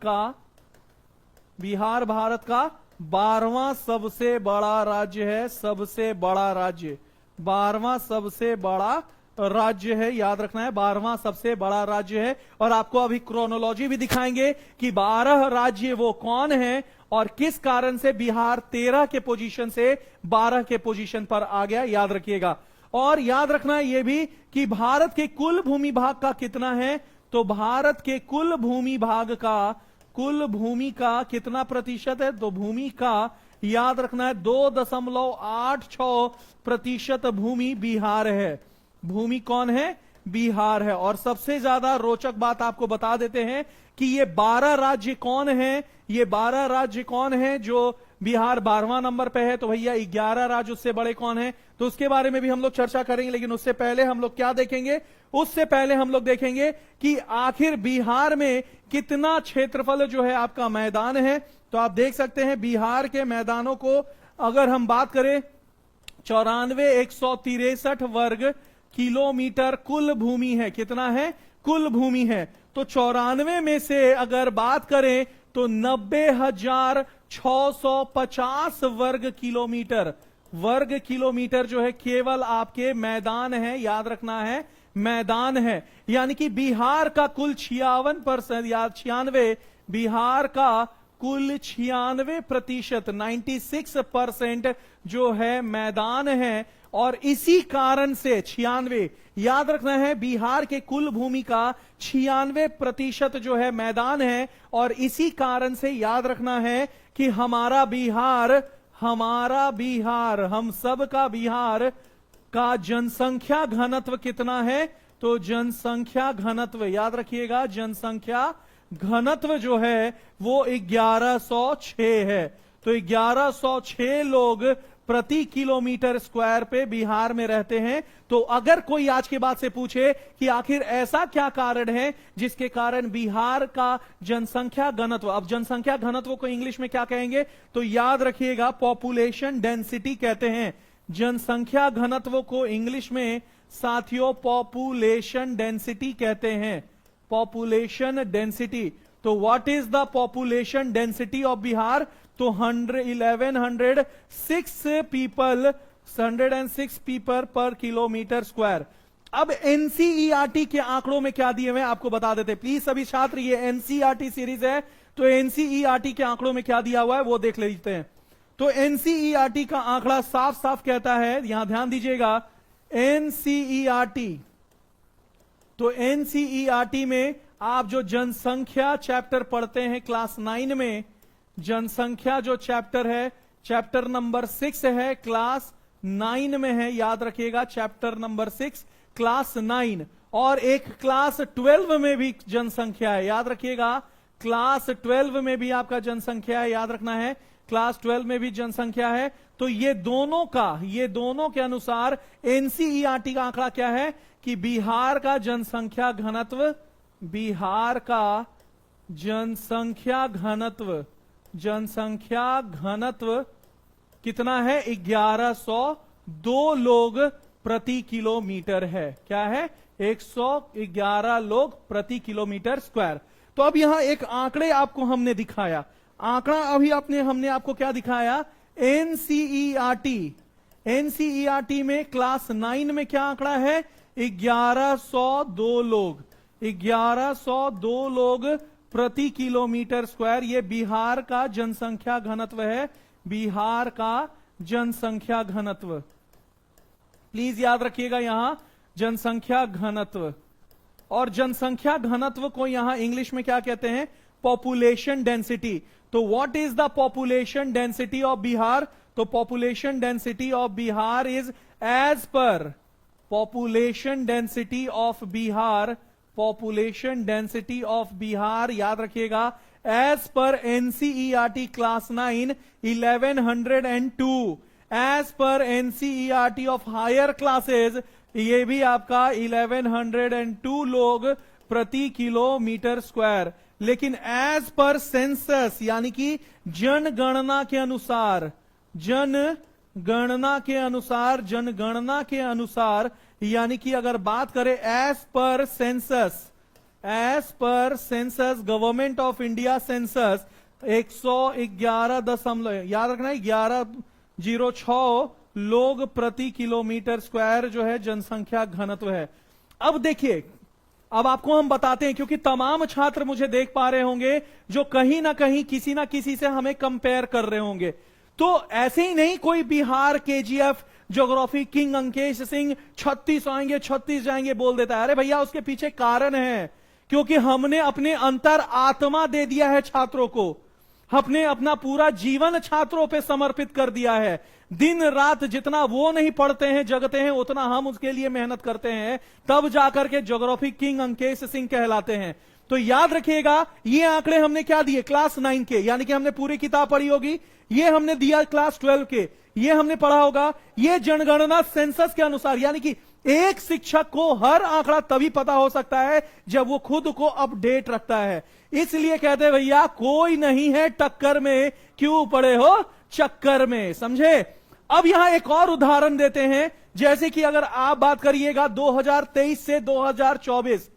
का 12वां सबसे बड़ा राज्य है। सबसे बड़ा राज्य, 12वां सबसे बड़ा राज्य है, याद रखना है, 12वां सबसे बड़ा राज्य है। और आपको अभी क्रोनोलॉजी भी दिखाएंगे कि 12 राज्य वो कौन है और किस कारण से बिहार 13 के पोजीशन से 12 के पोजीशन पर आ गया, याद रखिएगा। और याद रखना है यह भी कि भारत के कुल भूमि भाग का कितना है? तो भारत के कुल भूमि का कितना प्रतिशत है? तो भूमि का याद रखना है 2.86% भूमि बिहार है। भूमि कौन है? बिहार है। और सबसे ज्यादा रोचक बात आपको बता देते हैं कि ये 12 राज्य कौन है। ये 12 राज्य कौन है जो बिहार 12वां नंबर पे है? तो भैया 11 राज्य उससे बड़े कौन है? तो उसके बारे में भी हम लोग चर्चा करेंगे। लेकिन उससे पहले हम लोग क्या देखेंगे? उससे पहले हम लोग देखेंगे कि आखिर बिहार में कितना क्षेत्रफल जो है आपका मैदान है। तो आप देख सकते हैं बिहार के मैदानों को अगर हम बात करें, 94,163 वर्ग किलोमीटर कुल भूमि है। कितना है? कुल भूमि है। तो 94 में से अगर बात करें तो 90,650 वर्ग किलोमीटर जो है केवल आपके मैदान है, याद रखना है, मैदान है। यानी कि बिहार का कुल 56% या 96, बिहार का कुल 96%, 96% जो है मैदान है। और इसी कारण से 96, याद रखना है, बिहार के कुल भूमि का 96% जो है मैदान है। और इसी कारण से याद रखना है कि हमारा बिहार, हम सब का बिहार का जनसंख्या घनत्व कितना है? तो जनसंख्या घनत्व याद रखिएगा, जनसंख्या घनत्व जो है वो 1106 है। तो 1106 लोग प्रति किलोमीटर स्क्वायर पे बिहार में रहते हैं। तो अगर कोई आज के बाद से पूछे कि आखिर ऐसा क्या कारण है जिसके कारण बिहार का जनसंख्या घनत्व, अब जनसंख्या घनत्व को इंग्लिश में क्या कहेंगे? तो याद रखिएगा पॉपुलेशन डेंसिटी कहते हैं। जनसंख्या घनत्व को इंग्लिश में साथियों पॉपुलेशन डेंसिटी कहते हैं। Population density. तो what is the population density of Bihar? तो 1,106 पीपल पर किलोमीटर स्क्वायर। अब एनसीईआरटी के आंकड़ों में क्या दिए हुए आपको बता देते। प्लीज सभी छात्र, ये एनसीईआरटी सीरीज है, तो एनसीईआरटी के आंकड़ों में क्या दिया हुआ है वो देख लेते हैं। तो एनसीईआरटी का आंकड़ा साफ साफ कहता है, यहां ध्यान दीजिएगा, एनसीईआरटी। तो एनसीईआरटी में आप जो जनसंख्या चैप्टर पढ़ते हैं क्लास 9 में, जनसंख्या जो चैप्टर है, चैप्टर नंबर 6 है, क्लास 9 में है, याद रखिएगा, चैप्टर नंबर 6 क्लास 9। और एक क्लास 12 में भी जनसंख्या है, याद रखिएगा, क्लास 12 में भी आपका जनसंख्या है, याद रखना है, क्लास 12 में भी जनसंख्या है। तो ये दोनों के अनुसार एनसीईआरटी का आंकड़ा क्या है कि बिहार का जनसंख्या घनत्व, बिहार का जनसंख्या घनत्व कितना है? 1102 लोग प्रति किलोमीटर है। क्या है? 111 लोग प्रति किलोमीटर स्क्वायर। तो अब यहां एक आंकड़े आपको हमने दिखाया, आंकड़ा अभी हमने आपको क्या दिखाया, एनसीईआरटी। एनसीईआरटी में क्लास 9 में क्या आंकड़ा है, 1102 लोग, 1102 लोग प्रति किलोमीटर स्क्वायर। ये बिहार का जनसंख्या घनत्व है, बिहार का जनसंख्या घनत्व। प्लीज याद रखिएगा यहां जनसंख्या घनत्व, और जनसंख्या घनत्व को यहां इंग्लिश में क्या कहते हैं, पॉपुलेशन डेंसिटी। तो what is the population density of Bihar, तो population density of Bihar is as per population density of Bihar, population density of Bihar याद रखिएगा, as per NCERT class 9 1102, as per NCERT of higher classes ये भी आपका 1102 लोग प्रति किलोमीटर स्क्वायर। लेकिन एज पर सेंसस यानी कि जनगणना के अनुसार, जनगणना के अनुसार, जनगणना के अनुसार यानी कि अगर बात करें as per census, as per census government of India census 111 याद रखना है 1106 लोग प्रति किलोमीटर स्क्वायर जो है जनसंख्या घनत्व है। अब देखिए, अब आपको हम बताते हैं, क्योंकि तमाम छात्र मुझे देख पा रहे होंगे जो कहीं ना कहीं किसी ना किसी से हमें कंपेयर कर रहे होंगे। तो ऐसे ही नहीं कोई Bihar KGF geography king Ankesh Singh 36 आएंगे 36 जाएंगे बोल देता है। अरे भैया उसके पीछे कारण है, क्योंकि हमने अपने अंतर आत्मा दे दिया है छात्रों को, हमने अपना पूरा जीवन छात्रों पे समर्पित कर दिया है। दिन रात जितना वो नहीं पढ़ते हैं जगते हैं उतना हम उसके लिए मेहनत करते हैं, तब जाकर के ज्योग्राफी किंग अंकेश सिंह कहलाते हैं। तो याद रखिएगा ये आंकड़े हमने क्या दिए, क्लास 9 के, यानी कि हमने पूरी किताब पढ़ी होगी, ये हमने दिया क्लास 12 के, ये हमने पढ़ा होगा, ये जनगणना सेंसस के अनुसार। यानी कि एक शिक्षक को हर आंकड़ा तभी पता हो सकता है जब वो खुद को अपडेट रखता है। इसलिए कहते हैं भैया कोई नहीं है टक्कर में, क्यों पड़े हो चक्कर में, समझे। अब यहां एक और उदाहरण देते हैं, जैसे कि अगर आप बात करिएगा 2023 से 2024,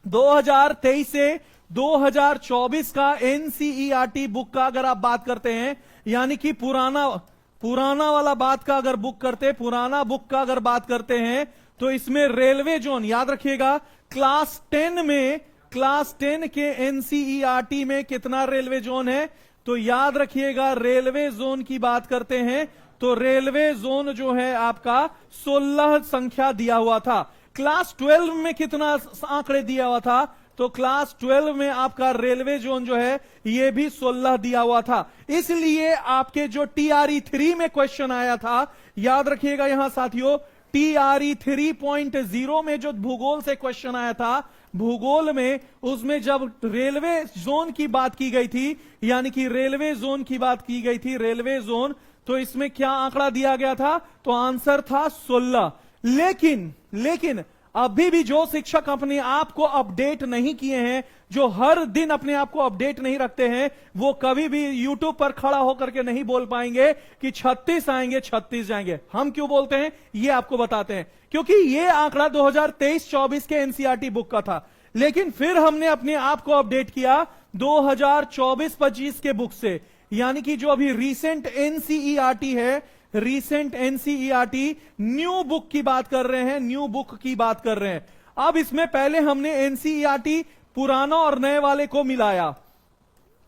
2023 से 2024 का एनसीईआरटी बुक का अगर आप बात करते हैं, यानी कि पुराना वाला बात का अगर बुक करते, पुराना बुक का अगर बात करते हैं, तो इसमें रेलवे जोन याद रखिएगा, क्लास 10 में, क्लास 10 के एनसीईआरटी में कितना रेलवे जोन है, तो याद रखिएगा रेलवे जोन की बात करते हैं तो रेलवे जोन जो है आपका 16 संख्या दिया हुआ था। क्लास 12 में कितना आंकड़े दिया हुआ था, तो क्लास 12 में आपका रेलवे जोन जो है ये भी 16 दिया हुआ था। इसलिए आपके जो TRE 3 में क्वेश्चन आया था, याद रखिएगा यहां साथियों, TRE 3.0 में जो भूगोल से क्वेश्चन आया था, भूगोल में उसमें जब रेलवे जोन की बात की गई थी, यानी कि रेलवे जोन की बात की गई थी, रेलवे जोन, तो इसमें क्या आंकड़ा दिया गया था, तो आंसर था 16। लेकिन अभी भी जो शिक्षक अपने आप को अपडेट नहीं किए हैं, जो हर दिन अपने आप को अपडेट नहीं रखते हैं, वो कभी भी यूट्यूब पर खड़ा होकर के नहीं बोल पाएंगे कि 36 आएंगे 36 जाएंगे। हम क्यों बोलते हैं ये आपको बताते हैं, क्योंकि ये आंकड़ा 2023-24 के एनसीईआरटी बुक का था, लेकिन फिर हमने अपने आप को अपडेट किया 2024-25 के बुक से, यानी कि जो अभी रीसेंट एनसीईआरटी है, रीसेंट एनसीईआरटी न्यू बुक की बात कर रहे हैं, न्यू बुक की बात कर रहे हैं। अब इसमें पहले हमने एनसीईआरटी पुराना और नए वाले को मिलाया,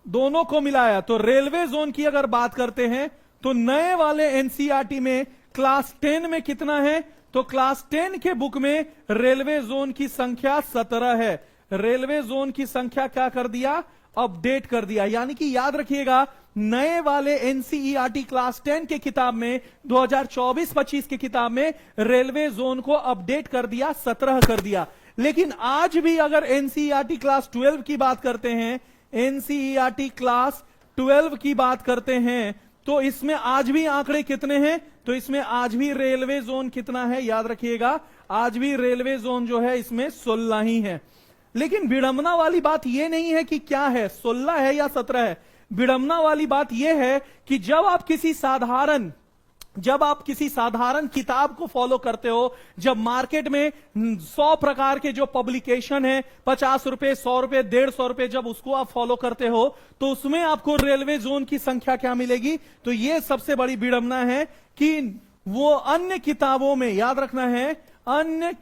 दोनों को मिलाया, तो रेलवे जोन की अगर बात करते हैं तो नए वाले एनसीईआरटी में क्लास 10 में कितना है, तो क्लास 10 के बुक में रेलवे जोन की संख्या 17 है। रेलवे जोन की संख्या क्या कर दिया, अपडेट कर दिया। यानी कि याद रखिएगा नए वाले एनसीईआरटी क्लास 10 के किताब में 2024-25 की किताब में रेलवे जोन को अपडेट कर दिया, 17 कर दिया। लेकिन आज भी अगर एनसीईआरटी क्लास 12 की बात करते हैं, एनसीईआरटी क्लास 12 की बात करते हैं, तो इसमें आज भी आंकड़े कितने हैं, तो इसमें आज भी रेलवे जोन कितना है, याद रखिएगा आज भी रेलवे जोन जो है इसमें 16 ही है। लेकिन विडंबना वाली बात यह नहीं है कि क्या है, 16 है या 17 है। विडंबना वाली बात यह है कि जब आप किसी साधारण जब आप किसी साधारण किताब को फॉलो करते हो, जब मार्केट में 100 प्रकार के जो पब्लिकेशन है, 50 रुपए, 100 रुपए, 150 रुपए, जब उसको आप फॉलो करते हो तो उसमें आपको रेलवे जोन की संख्या क्या मिलेगी? तो यह सबसे बड़ी विडंबना है कि वो अन्य किताबों में, याद रखना है, अन्य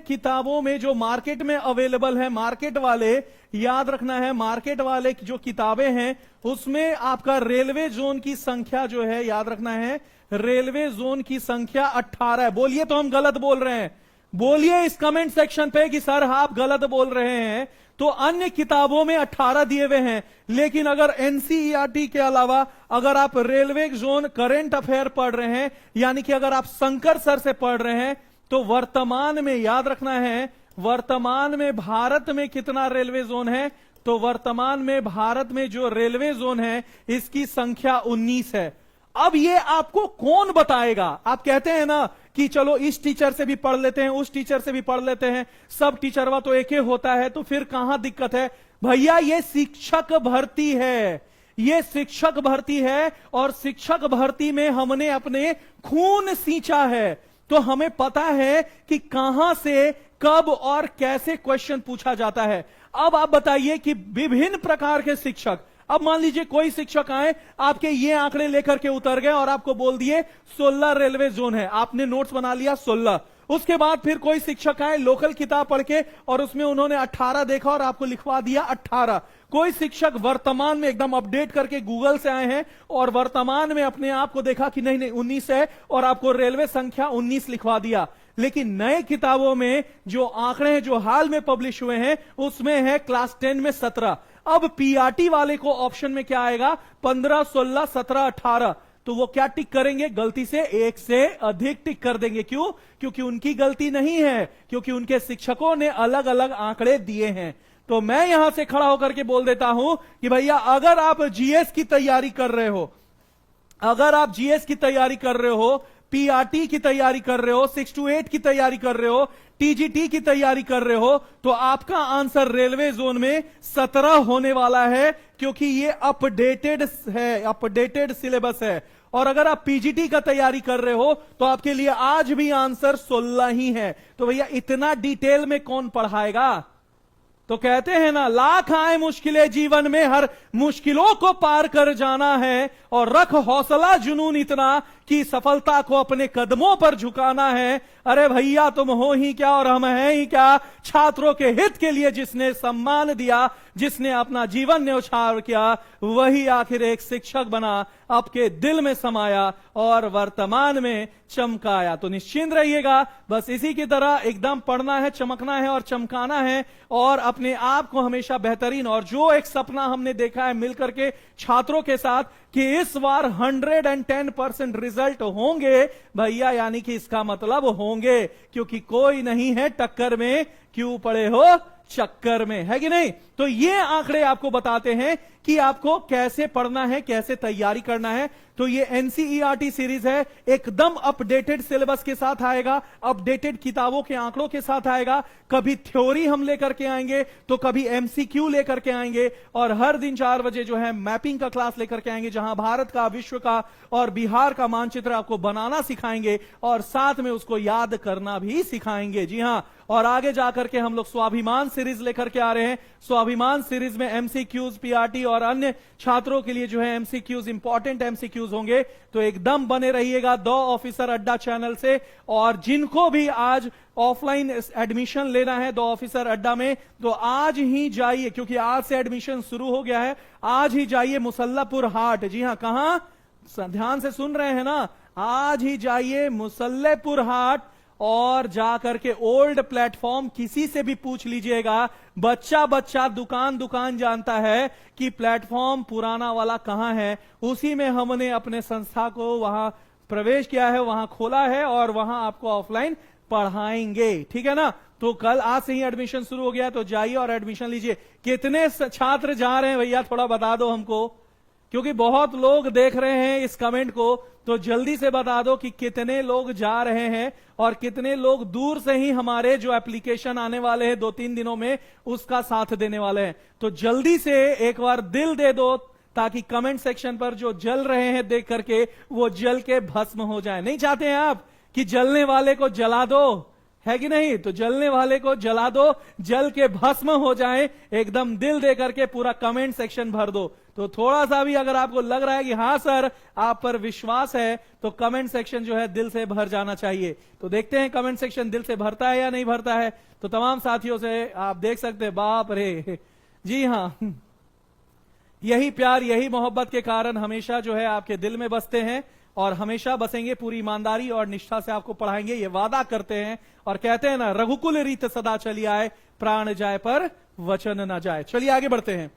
किताबों में जो मार्केट में अवेलेबल है, मार्केट वाले, याद रखना है, मार्केट वाले की जो किताबें हैं उसमें आपका रेलवे जोन की संख्या जो है, याद रखना है, रेलवे जोन की संख्या 18 है। बोलिए तो हम गलत बोल रहे हैं, बोलिए इस कमेंट सेक्शन पे कि सर आप गलत बोल रहे हैं। तो अन्य किताबों में 18 दिए हुए हैं, लेकिन अगर एनसीईआरटी के अलावा अगर आप रेलवे जोन करंट अफेयर पढ़ रहे हैं, यानी कि अगर आप शंकर सर से पढ़ रहे हैं, तो वर्तमान में, याद रखना है, वर्तमान में भारत में कितना रेलवे जोन है? तो वर्तमान में भारत में जो रेलवे जोन है इसकी संख्या 19 है। अब ये आपको कौन बताएगा? आप कहते हैं ना कि चलो इस टीचर से भी पढ़ लेते हैं, उस टीचर से भी पढ़ लेते हैं, सब टीचरवा तो एक ही होता है, तो फिर कहां दिक्कत है? भैया ये शिक्षक भर्ती है, ये शिक्षक भर्ती है, और शिक्षक भर्ती में हमने अपने खून सींचा है, तो हमें पता है कि कहां से, कब और कैसे क्वेश्चन पूछा जाता है। अब आप बताइए कि विभिन्न प्रकार के शिक्षक, अब मान लीजिए कोई शिक्षक आए, आपके ये आंकड़े लेकर के उतर गए और आपको बोल दिए 16 रेलवे जोन है, आपने नोट्स बना लिया 16। उसके बाद फिर कोई शिक्षक आए लोकल किताब पढ़ के और उसमें उन्होंने 18 देखा और आपको लिखवा दिया 18। कोई शिक्षक वर्तमान में एकदम अपडेट करके गूगल से आए हैं और वर्तमान में अपने आप को देखा कि नहीं नहीं 19 है और आपको रेलवे संख्या 19 लिखवा दिया। लेकिन नए किताबों में जो आंकड़े हैं जो हाल में पब्लिश हुए हैं उसमें है क्लास 10 में 17। अब पीआरटी वाले को ऑप्शन में क्या आएगा? 15, 16, 17, 18। तो वो क्या टिक करेंगे? गलती से एक से अधिक टिक कर देंगे। क्यों? क्योंकि उनकी गलती नहीं है, क्योंकि उनके शिक्षकों ने अलग अलग आंकड़े दिए हैं। तो मैं यहां से खड़ा होकर के बोल देता हूं कि भैया अगर आप जीएस की तैयारी कर रहे हो, अगर आप जीएस की तैयारी कर रहे हो, पीआरटी की तैयारी कर रहे हो, 6 to 8 की तैयारी कर रहे हो, टीजीटी की तैयारी कर रहे हो, तो आपका आंसर रेलवे जोन में 17 होने वाला है, क्योंकि ये अपडेटेड है, अपडेटेड सिलेबस है। और अगर आप पीजीटी का तैयारी कर रहे हो तो आपके लिए आज भी आंसर 16 ही है। तो भैया इतना डिटेल में कौन पढ़ाएगा? तो कहते हैं ना, लाख आए मुश्किलें जीवन में, हर मुश्किलों को पार कर जाना है, और रख हौसला जुनून इतना कि सफलता को अपने कदमों पर झुकाना है। अरे भैया तुम हो ही क्या और हम हैं ही क्या, छात्रों के हित के लिए जिसने सम्मान दिया, जिसने अपना जीवन न्यौछावर किया, वही आखिर एक शिक्षक बना, आपके दिल में समाया और वर्तमान में चमकाया। तो निश्चिंत रहिएगा, बस इसी की तरह एकदम पढ़ना है, चमकना है और चमकाना है, और अपने आप को हमेशा बेहतरीन, और जो एक सपना हमने देखा है मिलकर के छात्रों के साथ कि इस बार 110% रिजल्ट होंगे भैया, यानी कि इसका मतलब होंगे, क्योंकि कोई नहीं है टक्कर में, क्यों पड़े हो चक्कर में, है कि नहीं? तो ये आंकड़े आपको बताते हैं कि आपको कैसे पढ़ना है, कैसे तैयारी करना है। तो ये एनसीईआरटी सीरीज है, एकदम अपडेटेड सिलेबस के साथ आएगा, अपडेटेड किताबों के आंकड़ों के साथ आएगा। कभी थ्योरी हम लेकर के आएंगे, तो कभी एमसीक्यू लेकर के आएंगे, और हर दिन 4 बजे जो है मैपिंग का क्लास लेकर के आएंगे, जहां भारत का, विश्व का और बिहार का मानचित्र आपको बनाना सिखाएंगे, और साथ में उसको याद करना भी सिखाएंगे। जी हां, और आगे जाकर के हम लोग स्वाभिमान सीरीज लेकर के आ रहे हैं। स्वाभिमान सीरीज में एमसीक्यूज, पीआरटी और अन्य छात्रों के लिए जो है एमसीक्यूज, इंपॉर्टेंट एमसीक्यूज होंगे। तो एकदम बने रहिएगा द ऑफिसर अड्डा चैनल से। और जिनको भी आज ऑफलाइन एडमिशन लेना है द ऑफिसर अड्डा में, तो आज ही जाइए, क्योंकि आज से एडमिशन शुरू हो गया है। आज ही जाइए मुसल्लापुर हाट। जी हां, कहां? ध्यान से सुन रहे हैं ना? आज ही जाइए मुसल्लापुर हाट, और जाकर के ओल्ड प्लेटफॉर्म किसी से भी पूछ लीजिएगा, बच्चा बच्चा दुकान दुकान जानता है कि प्लेटफॉर्म पुराना वाला कहां है। उसी में हमने अपने संस्था को वहां प्रवेश किया है, वहां खोला है, और वहां आपको ऑफलाइन पढ़ाएंगे। ठीक है ना? तो कल आज से ही एडमिशन शुरू हो गया, तो जाइए और एडमिशन लीजिए। कितने छात्र जा रहे हैं भैया, थोड़ा बता दो हमको, क्योंकि बहुत लोग देख रहे हैं इस कमेंट को। तो जल्दी से बता दो कि कितने लोग जा रहे हैं, और कितने लोग दूर से ही हमारे जो एप्लीकेशन आने वाले हैं 2-3 दिनों में, उसका साथ देने वाले हैं। तो जल्दी से एक बार दिल दे दो, ताकि कमेंट सेक्शन पर जो जल रहे हैं देख करके वो जल के भस्म हो जाए। नहीं चाहते हैं आप कि जलने वाले को जला दो, है कि नहीं? तो जलने वाले को जला दो, जल के भस्म हो जाए, एकदम दिल दे करके पूरा कमेंट सेक्शन भर दो। तो थोड़ा सा भी अगर आपको लग रहा है कि हां सर आप पर विश्वास है, तो कमेंट सेक्शन जो है दिल से भर जाना चाहिए। तो देखते हैं कमेंट सेक्शन दिल से भरता है या नहीं भरता है। तो तमाम साथियों से आप देख सकते हैं, बाप रे, जी हां, यही प्यार यही मोहब्बत के कारण हमेशा जो है आपके दिल में बसते हैं और हमेशा बसेंगे। पूरी ईमानदारी और निष्ठा से आपको पढ़ाएंगे, ये वादा करते हैं। और कहते हैं ना, रघुकुल रीत सदा चली आए, प्राण जाए पर वचन ना जाए। चलिए आगे बढ़ते हैं।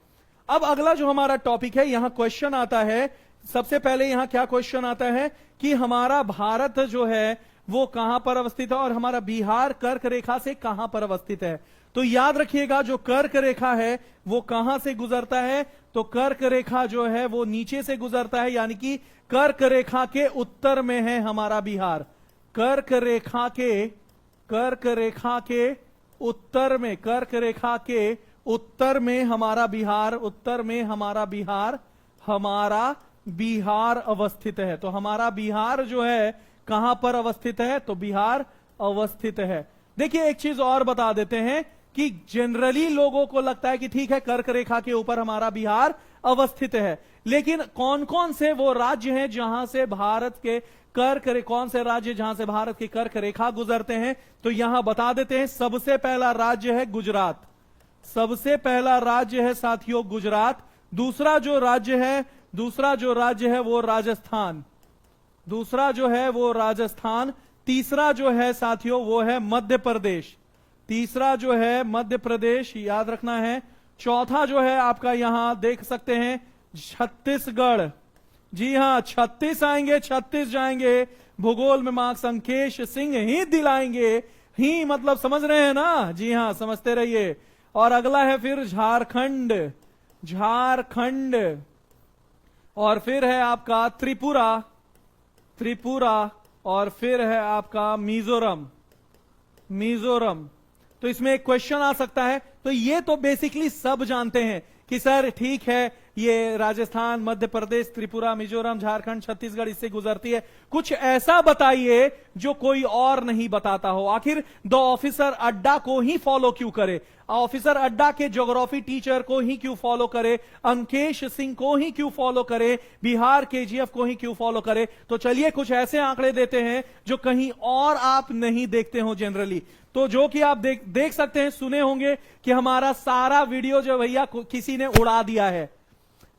अब अगला जो हमारा टॉपिक है, यहां क्वेश्चन आता है। सबसे पहले यहां क्या क्वेश्चन आता है कि हमारा भारत जो है वो कहां पर अवस्थित है और हमारा बिहार कर्क रेखा से कहां पर अवस्थित है। तो याद रखिएगा, जो कर्क रेखा है वो कहां से गुजरता है। तो कर्क रेखा जो है वो नीचे से गुजरता है, यानी कि कर्क रेखा के उत्तर में है हमारा बिहार। कर्क रेखा के उत्तर में, कर्क रेखा के उत्तर में हमारा बिहार, उत्तर में हमारा बिहार अवस्थित है। तो हमारा बिहार जो है कहां पर अवस्थित है, तो बिहार अवस्थित है। देखिए एक चीज और बता देते हैं कि जनरली लोगों को लगता है कि ठीक है कर्क रेखा के ऊपर हमारा बिहार अवस्थित है, लेकिन कौन कौन से वो राज्य हैं जहां से भारत के कौन से राज्य जहां से भारत की कर्क रेखा गुजरते हैं, तो यहां बता देते हैं। सबसे पहला राज्य है गुजरात, सबसे पहला राज्य है साथियों गुजरात। दूसरा जो राज्य है वो राजस्थान, दूसरा जो है वो राजस्थान। तीसरा जो है साथियों वो है मध्य प्रदेश, तीसरा जो है मध्य प्रदेश, याद रखना है। चौथा जो है आपका यहां देख सकते हैं छत्तीसगढ़। जी हां, 36 आएंगे, 36 जाएंगे। भूगोल में मार्क्स अंकेश सिंह ही दिलाएंगे, ही मतलब समझ रहे हैं ना? जी हां, समझते रहिए। और अगला है फिर झारखंड, झारखंड। और फिर है आपका त्रिपुरा, त्रिपुरा। और फिर है आपका मिजोरम, मिजोरम। तो इसमें एक क्वेश्चन आ सकता है। तो ये तो बेसिकली सब जानते हैं कि सर ठीक है ये राजस्थान, मध्य प्रदेश, त्रिपुरा, मिजोरम, झारखंड, छत्तीसगढ़ इससे गुजरती है। कुछ ऐसा बताइए जो कोई और नहीं बताता हो। आखिर द ऑफिसर अड्डा को ही फॉलो क्यों करे, ऑफिसर अड्डा के ज्योग्राफी टीचर को ही क्यों फॉलो करे, अंकेश सिंह को ही क्यों फॉलो करे, बिहार केजीएफ को ही क्यों फॉलो करे। तो चलिए कुछ ऐसे आंकड़े देते हैं जो कहीं और आप नहीं देखते हो जनरली। तो जो कि आप देख सकते हैं, सुने होंगे कि हमारा सारा वीडियो जो भैया किसी ने उड़ा दिया है,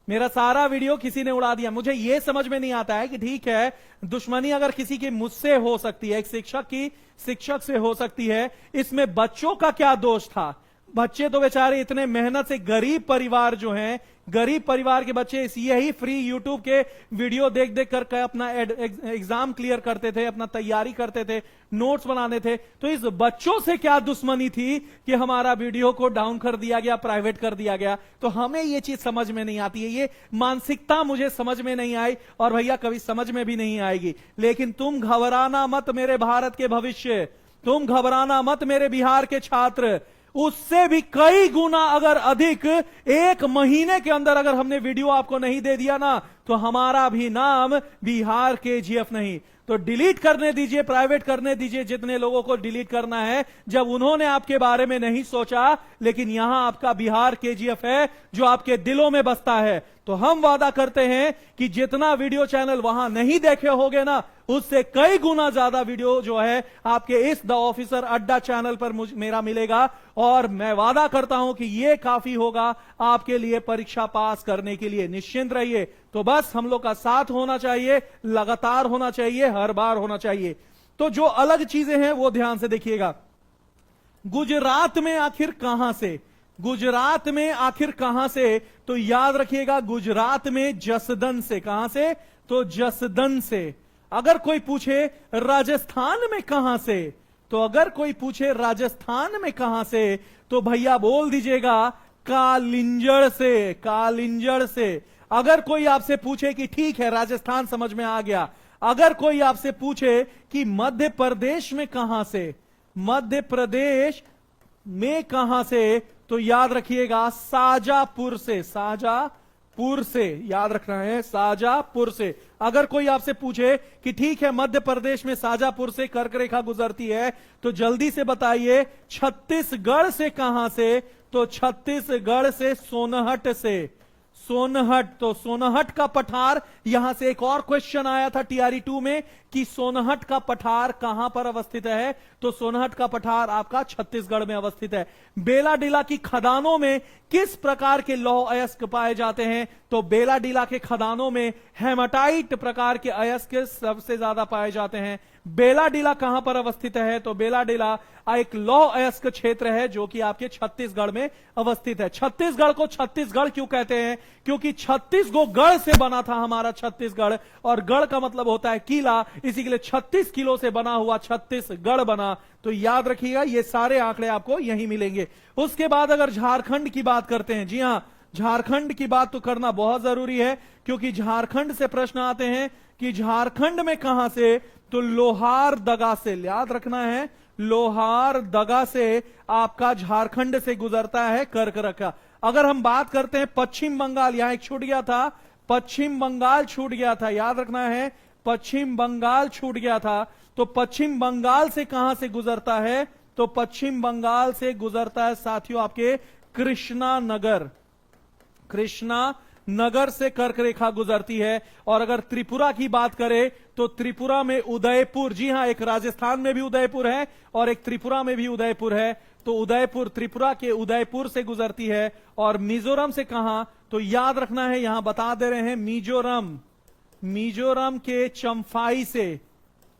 मेरा सारा वीडियो किसी ने उड़ा दिया। मुझे यह समझ में नहीं आता है कि ठीक है दुश्मनी अगर किसी की मुझसे हो सकती है, एक शिक्षक की शिक्षक से हो सकती है, इसमें बच्चों का क्या दोष था। बच्चे तो बेचारे इतने मेहनत से, गरीब परिवार जो हैं, गरीब परिवार के बच्चे यही फ्री यूट्यूब के वीडियो देख देख कर अपना एग्जाम क्लियर करते थे, अपना तैयारी करते थे, नोट्स बनाने थे। तो इस बच्चों से क्या दुश्मनी थी कि हमारा वीडियो को डाउन कर दिया गया, प्राइवेट कर दिया गया। तो हमें ये चीज समझ में नहीं आती है, ये मानसिकता मुझे समझ में नहीं आई और भैया कभी समझ में भी नहीं आएगी। लेकिन तुम घबराना मत मेरे भारत के भविष्य, तुम घबराना मत मेरे बिहार के छात्र। उससे भी कई गुना अगर अधिक एक महीने के अंदर अगर हमने वीडियो आपको नहीं दे दिया ना, तो हमारा भी नाम बिहार केजीएफ नहीं। तो डिलीट करने दीजिए, प्राइवेट करने दीजिए जितने लोगों को डिलीट करना है, जब उन्होंने आपके बारे में नहीं सोचा। लेकिन यहां आपका बिहार केजीएफ है जो आपके दिलों में बसता है। तो हम वादा करते हैं कि जितना वीडियो चैनल वहां नहीं देखे होगे ना, उससे कई गुना ज्यादा वीडियो जो है आपके इस द ऑफिसर अड्डा चैनल पर मेरा मिलेगा। और मैं वादा करता हूं कि यह काफी होगा आपके लिए परीक्षा पास करने के लिए। निश्चिंत रहिए। तो बस हम लोग का साथ होना चाहिए, लगातार होना चाहिए, हर बार होना चाहिए। तो जो अलग चीजें हैं वो ध्यान से देखिएगा। गुजरात में आखिर कहां से, गुजरात में आखिर कहां से, तो याद रखिएगा गुजरात में जसदन से। कहां से, तो जसदन से। अगर कोई पूछे राजस्थान में कहां से, तो अगर कोई पूछे राजस्थान में कहां से, तो भैया बोल दीजिएगा कालिंजड़ से, कालिंजड़ से। अगर कोई आपसे पूछे कि ठीक है राजस्थान समझ में आ गया, अगर कोई आपसे पूछे कि मध्य प्रदेश में कहां से, मध्य प्रदेश में कहां से, तो याद रखिएगा शाजापुर से, शाजापुर पुर से, याद रखना है शाजापुर से। अगर कोई आपसे पूछे कि ठीक है मध्य प्रदेश में शाजापुर से कर्क रेखा गुजरती है, तो जल्दी से बताइए छत्तीसगढ़ से कहां से? तो छत्तीसगढ़ से सोनहट से। सोनहट, तो सोनहट का पठार, यहां से एक और क्वेश्चन आया था टीआरई 2 में कि सोनहट का पठार कहां पर अवस्थित है? तो सोनहट का पठार आपका छत्तीसगढ़ में अवस्थित है। बेलाडीला की खदानों में किस प्रकार के लौह अयस्क पाए जाते हैं? तो बेलाडीला के खदानों में हेमाटाइट प्रकार के अयस्क सबसे ज्यादा पाए जाते हैं। बेलाडीला कहां पर अवस्थित है? तो बेलाडीला एक लौह अयस्क क्षेत्र है जो कि आपके छत्तीसगढ़ में अवस्थित है। छत्तीसगढ़ को छत्तीसगढ़ क्यों कहते हैं? क्योंकि 36 गो गढ़ से बना था हमारा छत्तीसगढ़, और गढ़ का मतलब होता है किला, इसी के लिए 36 किलो से बना हुआ छत्तीसगढ़ बना। तो याद रखिएगा ये सारे आंकड़े आपको यहीं मिलेंगे। उसके बाद अगर झारखंड की बात करते हैं, जी हां झारखंड की बात तो करना बहुत जरूरी है, क्योंकि झारखंड से प्रश्न आते हैं कि झारखंड में कहां से? तो लोहारदगा से, याद रखना है लोहारदगा से आपका झारखंड से गुजरता है कर्क रेखा। अगर हम बात करते हैं पश्चिम बंगाल, यहां एक छूट गया था, पश्चिम बंगाल छूट गया था, याद रखना है पश्चिम बंगाल छूट गया था। तो पश्चिम बंगाल से कहां से गुजरता है? तो पश्चिम बंगाल से गुजरता है साथियों आपके कृष्णा नगर। कृष्णा नगर से कर्क रेखा गुजरती है। और अगर त्रिपुरा की बात करें तो त्रिपुरा में उदयपुर, जी हां एक राजस्थान में भी उदयपुर है और एक त्रिपुरा में भी उदयपुर है। तो उदयपुर, त्रिपुरा के उदयपुर से गुजरती है। और मिजोरम से कहां? तो याद रखना है यहां बता दे रहे हैं मिजोरम, मिजोरम के चंफाई से,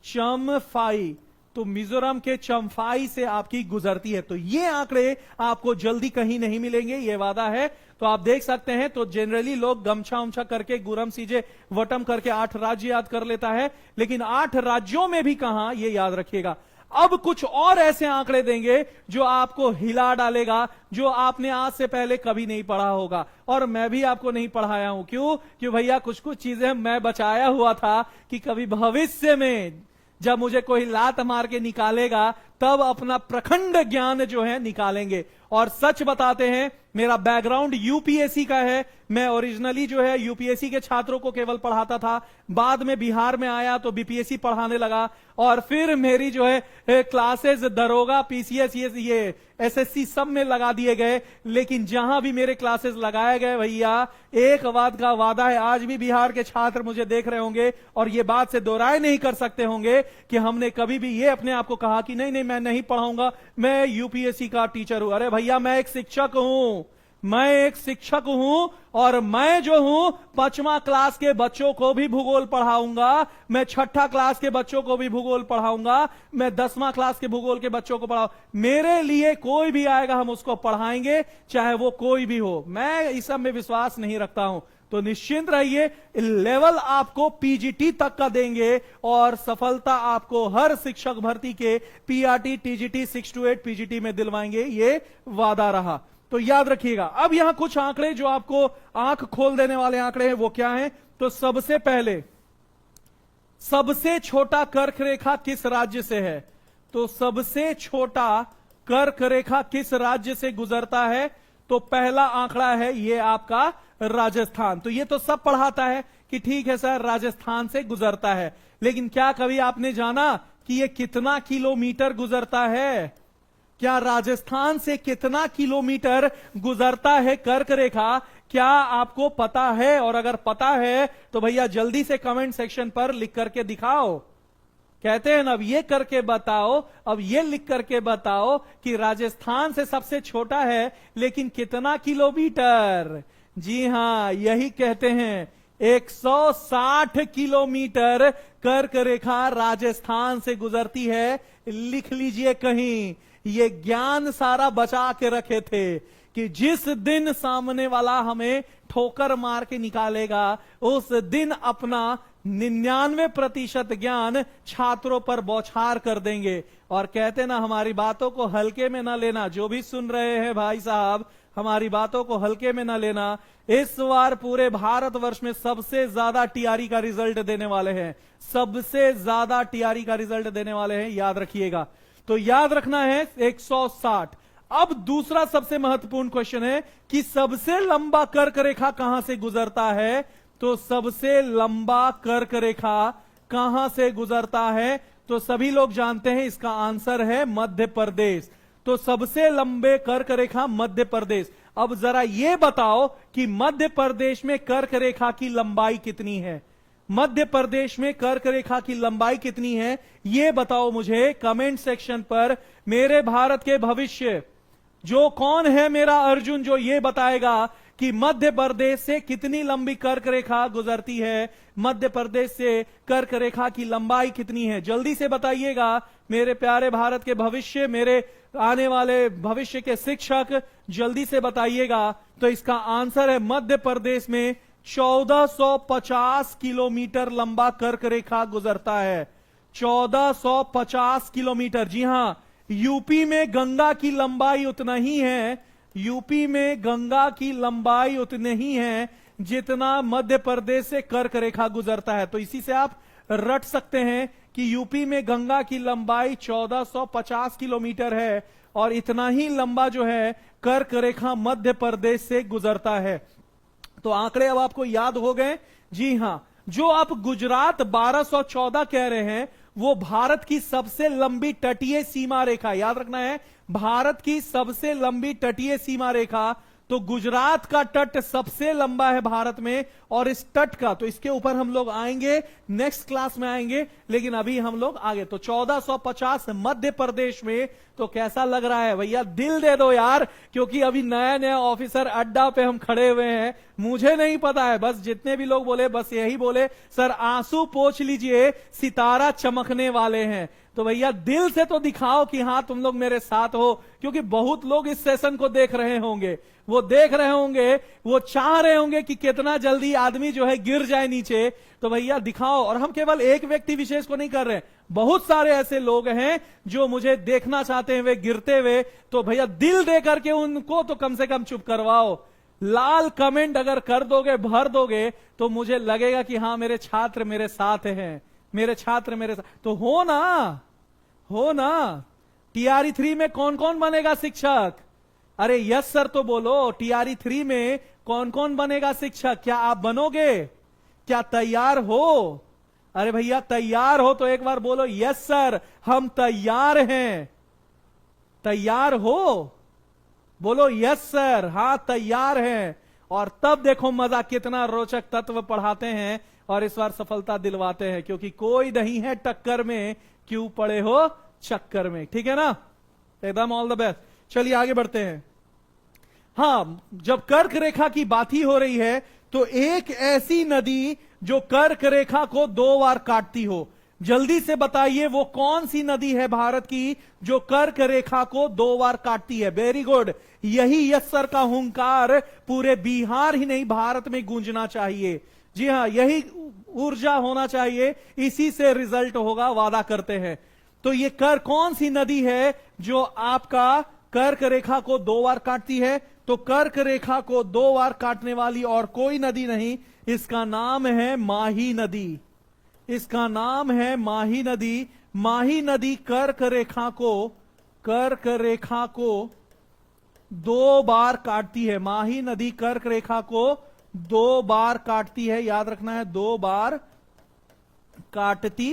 चम्फाई, तो मिजोरम के चंफाई से आपकी गुजरती है। तो ये आंकड़े आपको जल्दी कहीं नहीं मिलेंगे, ये वादा है। तो आप देख सकते हैं, तो जनरली लोग गमछा उमछा करके गुरम सीजे वटम करके 8 राज्य याद कर लेता है, लेकिन 8 राज्यों में भी कहां, ये याद रखिएगा। अब कुछ और ऐसे आंकड़े देंगे जो आपको हिला डालेगा, जो आपने आज से पहले कभी नहीं पढ़ा होगा, और मैं भी आपको नहीं पढ़ाया हूं। क्यों भैया कुछ कुछ चीजें मैं बचाया हुआ था कि कभी भविष्य में जब मुझे कोई लात मार के निकालेगा तब अपना प्रखंड ज्ञान जो है निकालेंगे। और सच बताते हैं मेरा बैकग्राउंड यूपीएससी का है। मैं ओरिजिनली जो है यूपीएससी के छात्रों को केवल पढ़ाता था, बाद में बिहार में आया तो बीपीएससी पढ़ाने लगा, और फिर मेरी जो है क्लासेस दरोगा, पीसीएस, ये एसएससी सब में लगा दिए गए। लेकिन जहां भी मेरे क्लासेस लगाए गए भैया, एक बात का वादा है, आज भी बिहार के छात्र मुझे देख रहे होंगे और ये बात से दोराय नहीं कर सकते होंगे कि हमने कभी भी ये अपने आप को कहा कि नहीं नहीं मैं नहीं पढ़ाऊंगा, मैं यूपीएससी का टीचर हूं। अरे भैया मैं एक शिक्षक हूं, मैं एक शिक्षक हूं, और मैं जो हूं 5वां क्लास के बच्चों को भी भूगोल पढ़ाऊंगा, मैं 6ठा क्लास के बच्चों को भी भूगोल पढ़ाऊंगा, मैं 10वां क्लास के भूगोल के बच्चों को पढ़ाऊंगा। मेरे लिए कोई भी आएगा हम उसको पढ़ाएंगे, चाहे वो कोई भी हो। मैं इस सब में विश्वास नहीं रखता हूं। तो निश्चिंत रहिए, लेवल आपको पीजीटी तक का देंगे और सफलता आपको हर शिक्षक भर्ती के पीआरटी, टीजीटी, 6 to 8 पीजीटी में दिलवाएंगे, ये वादा रहा। तो याद रखिएगा। अब यहां कुछ आंकड़े जो आपको आंख खोल देने वाले आंकड़े हैं, वो क्या हैं? तो सबसे पहले, सबसे छोटा कर्क रेखा किस राज्य से है? तो सबसे छोटा कर्क रेखा किस राज्य से गुजरता है? तो पहला आंकड़ा है ये आपका राजस्थान। तो ये तो सब पढ़ाता है कि ठीक है सर राजस्थान से गुजरता है, लेकिन क्या कभी आपने जाना कि ये कितना किलोमीटर गुजरता है? क्या राजस्थान से कितना किलोमीटर गुजरता है कर्क रेखा? क्या आपको पता है? और अगर पता है तो भैया जल्दी से कमेंट सेक्शन पर लिख करके दिखाओ। कहते हैं ना, अब ये करके बताओ, अब ये लिख करके बताओ कि राजस्थान से सबसे छोटा है लेकिन कितना किलोमीटर? जी हां, यही कहते हैं 160 किलोमीटर कर्क रेखा राजस्थान से गुजरती है। लिख लीजिए कहीं, ये ज्ञान सारा बचा के रखे थे कि जिस दिन सामने वाला हमें ठोकर मार के निकालेगा, उस दिन अपना 99% ज्ञान छात्रों पर बौछार कर देंगे। और कहते ना, हमारी बातों को हल्के में ना लेना। जो भी सुन रहे हैं भाई साहब, हमारी बातों को हल्के में ना लेना। इस बार पूरे भारतवर्ष में सबसे ज्यादा टीआरई का रिजल्ट देने वाले हैं, सबसे ज्यादा टीआरई का रिजल्ट देने वाले हैं, याद रखिएगा। तो याद रखना है 160। अब दूसरा सबसे महत्वपूर्ण क्वेश्चन है कि सबसे लंबा कर्क रेखा कहां से गुजरता है। तो सबसे लंबा कर्क रेखा कहां से गुजरता है, तो सभी लोग जानते हैं इसका आंसर है मध्य प्रदेश। तो सबसे लंबे कर्क रेखा मध्य प्रदेश। अब जरा यह बताओ कि मध्य प्रदेश में कर्क रेखा की लंबाई कितनी है। मध्य प्रदेश में कर्क रेखा की लंबाई कितनी है, यह बताओ मुझे कमेंट सेक्शन पर। मेरे भारत के भविष्य, जो कौन है मेरा अर्जुन जो ये बताएगा कि मध्य प्रदेश से कितनी लंबी कर्क रेखा गुजरती है, मध्य प्रदेश से कर्क रेखा की लंबाई कितनी है, जल्दी से बताइएगा मेरे प्यारे भारत के भविष्य, मेरे आने वाले भविष्य के शिक्षक, जल्दी से बताइएगा। तो इसका आंसर है मध्य प्रदेश में 1450 किलोमीटर लंबा कर्क रेखा गुजरता है। 1450 किलोमीटर। जी हां, यूपी में गंगा की लंबाई उतना ही है, यूपी में गंगा की लंबाई उतनी ही है जितना मध्य प्रदेश से कर्क रेखा गुजरता है। तो इसी से आप रट सकते हैं कि यूपी में गंगा की लंबाई 1450 किलोमीटर है और इतना ही लंबा जो है कर्क रेखा मध्य प्रदेश से गुजरता है। तो आंकड़े अब आपको याद हो गए। जी हां, जो आप गुजरात 1214 कह रहे हैं वो भारत की सबसे लंबी तटीय सीमा रेखा, याद रखना है, भारत की सबसे लंबी तटीय सीमा रेखा। तो गुजरात का तट सबसे लंबा है भारत में, और इस तट का, तो इसके ऊपर हम लोग आएंगे, नेक्स्ट क्लास में आएंगे, लेकिन अभी हम लोग आगे। तो 1450 मध्य प्रदेश में। तो कैसा लग रहा है भैया, दिल दे दो यार, क्योंकि अभी नया नया ऑफिसर अड्डा पे हम खड़े हुए हैं, मुझे नहीं पता है, बस जितने भी लोग बोले बस यही बोले, सर आंसू पोंछ लीजिए, सितारा चमकने वाले हैं। तो भैया दिल से तो दिखाओ कि हां तुम लोग मेरे साथ हो, क्योंकि बहुत लोग इस सेशन को देख रहे होंगे, वो देख रहे होंगे, वो चाह रहे होंगे कि कितना जल्दी आदमी जो है गिर जाए नीचे। तो भैया दिखाओ। और हम केवल एक व्यक्ति विशेष को नहीं कर रहे, बहुत सारे ऐसे लोग हैं जो मुझे देखना चाहते हैं वे गिरते हुए। तो भैया दिल दे करके उनको तो कम से कम चुप करवाओ। लाल कमेंट अगर कर दोगे, भर दोगे, तो मुझे लगेगा कि हां मेरे छात्र मेरे साथ हैं, मेरे छात्र मेरे साथ। तो हो ना, हो ना। टीआरई 3 में कौन कौन बनेगा शिक्षक? अरे यस सर तो बोलो। टीआरई 3 में कौन कौन बनेगा शिक्षक? क्या आप बनोगे? क्या तैयार हो? अरे भैया तैयार हो तो एक बार बोलो यस सर, हम तैयार हैं। तैयार हो? बोलो यस सर, हां तैयार हैं। और तब देखो मजा, कितना रोचक तत्व पढ़ाते हैं और इस बार सफलता दिलवाते हैं, क्योंकि कोई नहीं है टक्कर में, क्यों पड़े हो चक्कर में। ठीक है ना, एकदम ऑल द बेस्ट। चलिए आगे बढ़ते हैं। हां, जब कर्क रेखा की बात ही हो रही है तो एक ऐसी नदी जो कर्क रेखा को 2 बार काटती हो, जल्दी से बताइए वो कौन सी नदी है भारत की जो कर्क रेखा को 2 बार काटती है। वेरी गुड, यही यस सर का हुंकार पूरे बिहार ही नहीं भारत में गूंजना चाहिए। जी हां, यही ऊर्जा होना चाहिए, इसी से रिजल्ट होगा, वादा करते हैं। तो ये कौन सी नदी है जो आपका कर्क रेखा को 2 बार काटती है? तो कर्क रेखा को 2 बार काटने वाली और कोई नदी नहीं, इसका नाम है माही नदी। इसका नाम है माही नदी। माही नदी कर्क रेखा को 2 बार काटती है। माही नदी कर्क रेखा को 2 बार काटती है, याद रखना है, 2 बार काटती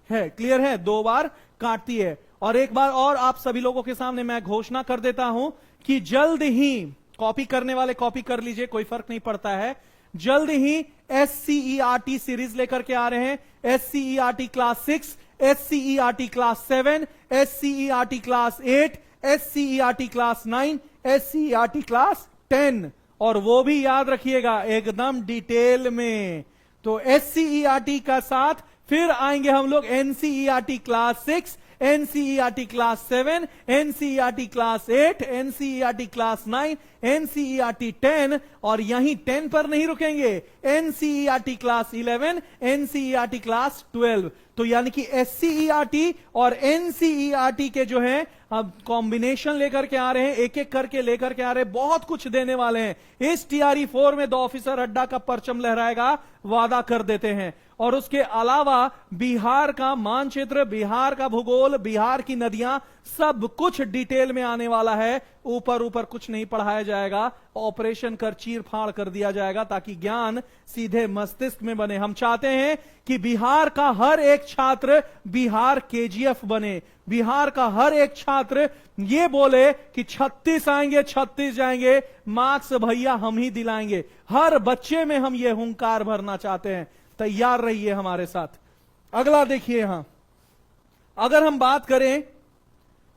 है। क्लियर है, 2 बार काटती है। और एक बार और आप सभी लोगों के सामने मैं घोषणा कर देता हूं कि जल्द ही, कॉपी करने वाले कॉपी कर लीजिए, कोई फर्क नहीं पड़ता है, जल्द ही SCERT सीरीज लेकर के आ रहे हैं। SCERT class 6, SCERT class 7, SCERT class 8, SCERT class 9, SCERT class 10, और वो भी याद रखिएगा एकदम डिटेल में। तो SCERT का साथ फिर आएंगे हम लोग NCERT class 6, NCERT class 7, NCERT class 8, NCERT class 9, NCERT 10, और यहीं 10 पर नहीं रुकेंगे, NCERT क्लास 11, NCERT क्लास 12। तो यानी कि SCERT और NCERT के जो है अब कॉम्बिनेशन लेकर के आ रहे हैं, एक एक करके लेकर के आ रहे हैं, बहुत कुछ देने वाले हैं। इस TRE 4 में 2 ऑफिसर अड्डा का परचम लहराएगा, वादा कर देते हैं। और उसके अलावा बिहार का मानचित्र, बिहार का भूगोल, बिहार की नदियां, सब कुछ डिटेल में आने वाला है। ऊपर ऊपर कुछ नहीं पढ़ाया जाएगा, ऑपरेशन कर चीर फाड़ कर दिया जाएगा ताकि ज्ञान सीधे मस्तिष्क में बने। हम चाहते हैं कि बिहार का हर एक छात्र बिहार KGF बने, बिहार का हर एक छात्र ये बोले कि 36 आएंगे 36 जाएंगे, मार्क्स भैया हम ही दिलाएंगे। हर बच्चे में हम ये हुंकार भरना चाहते हैं। तैयार रहिए हमारे साथ। अगला देखिए, यहां अगर हम बात करें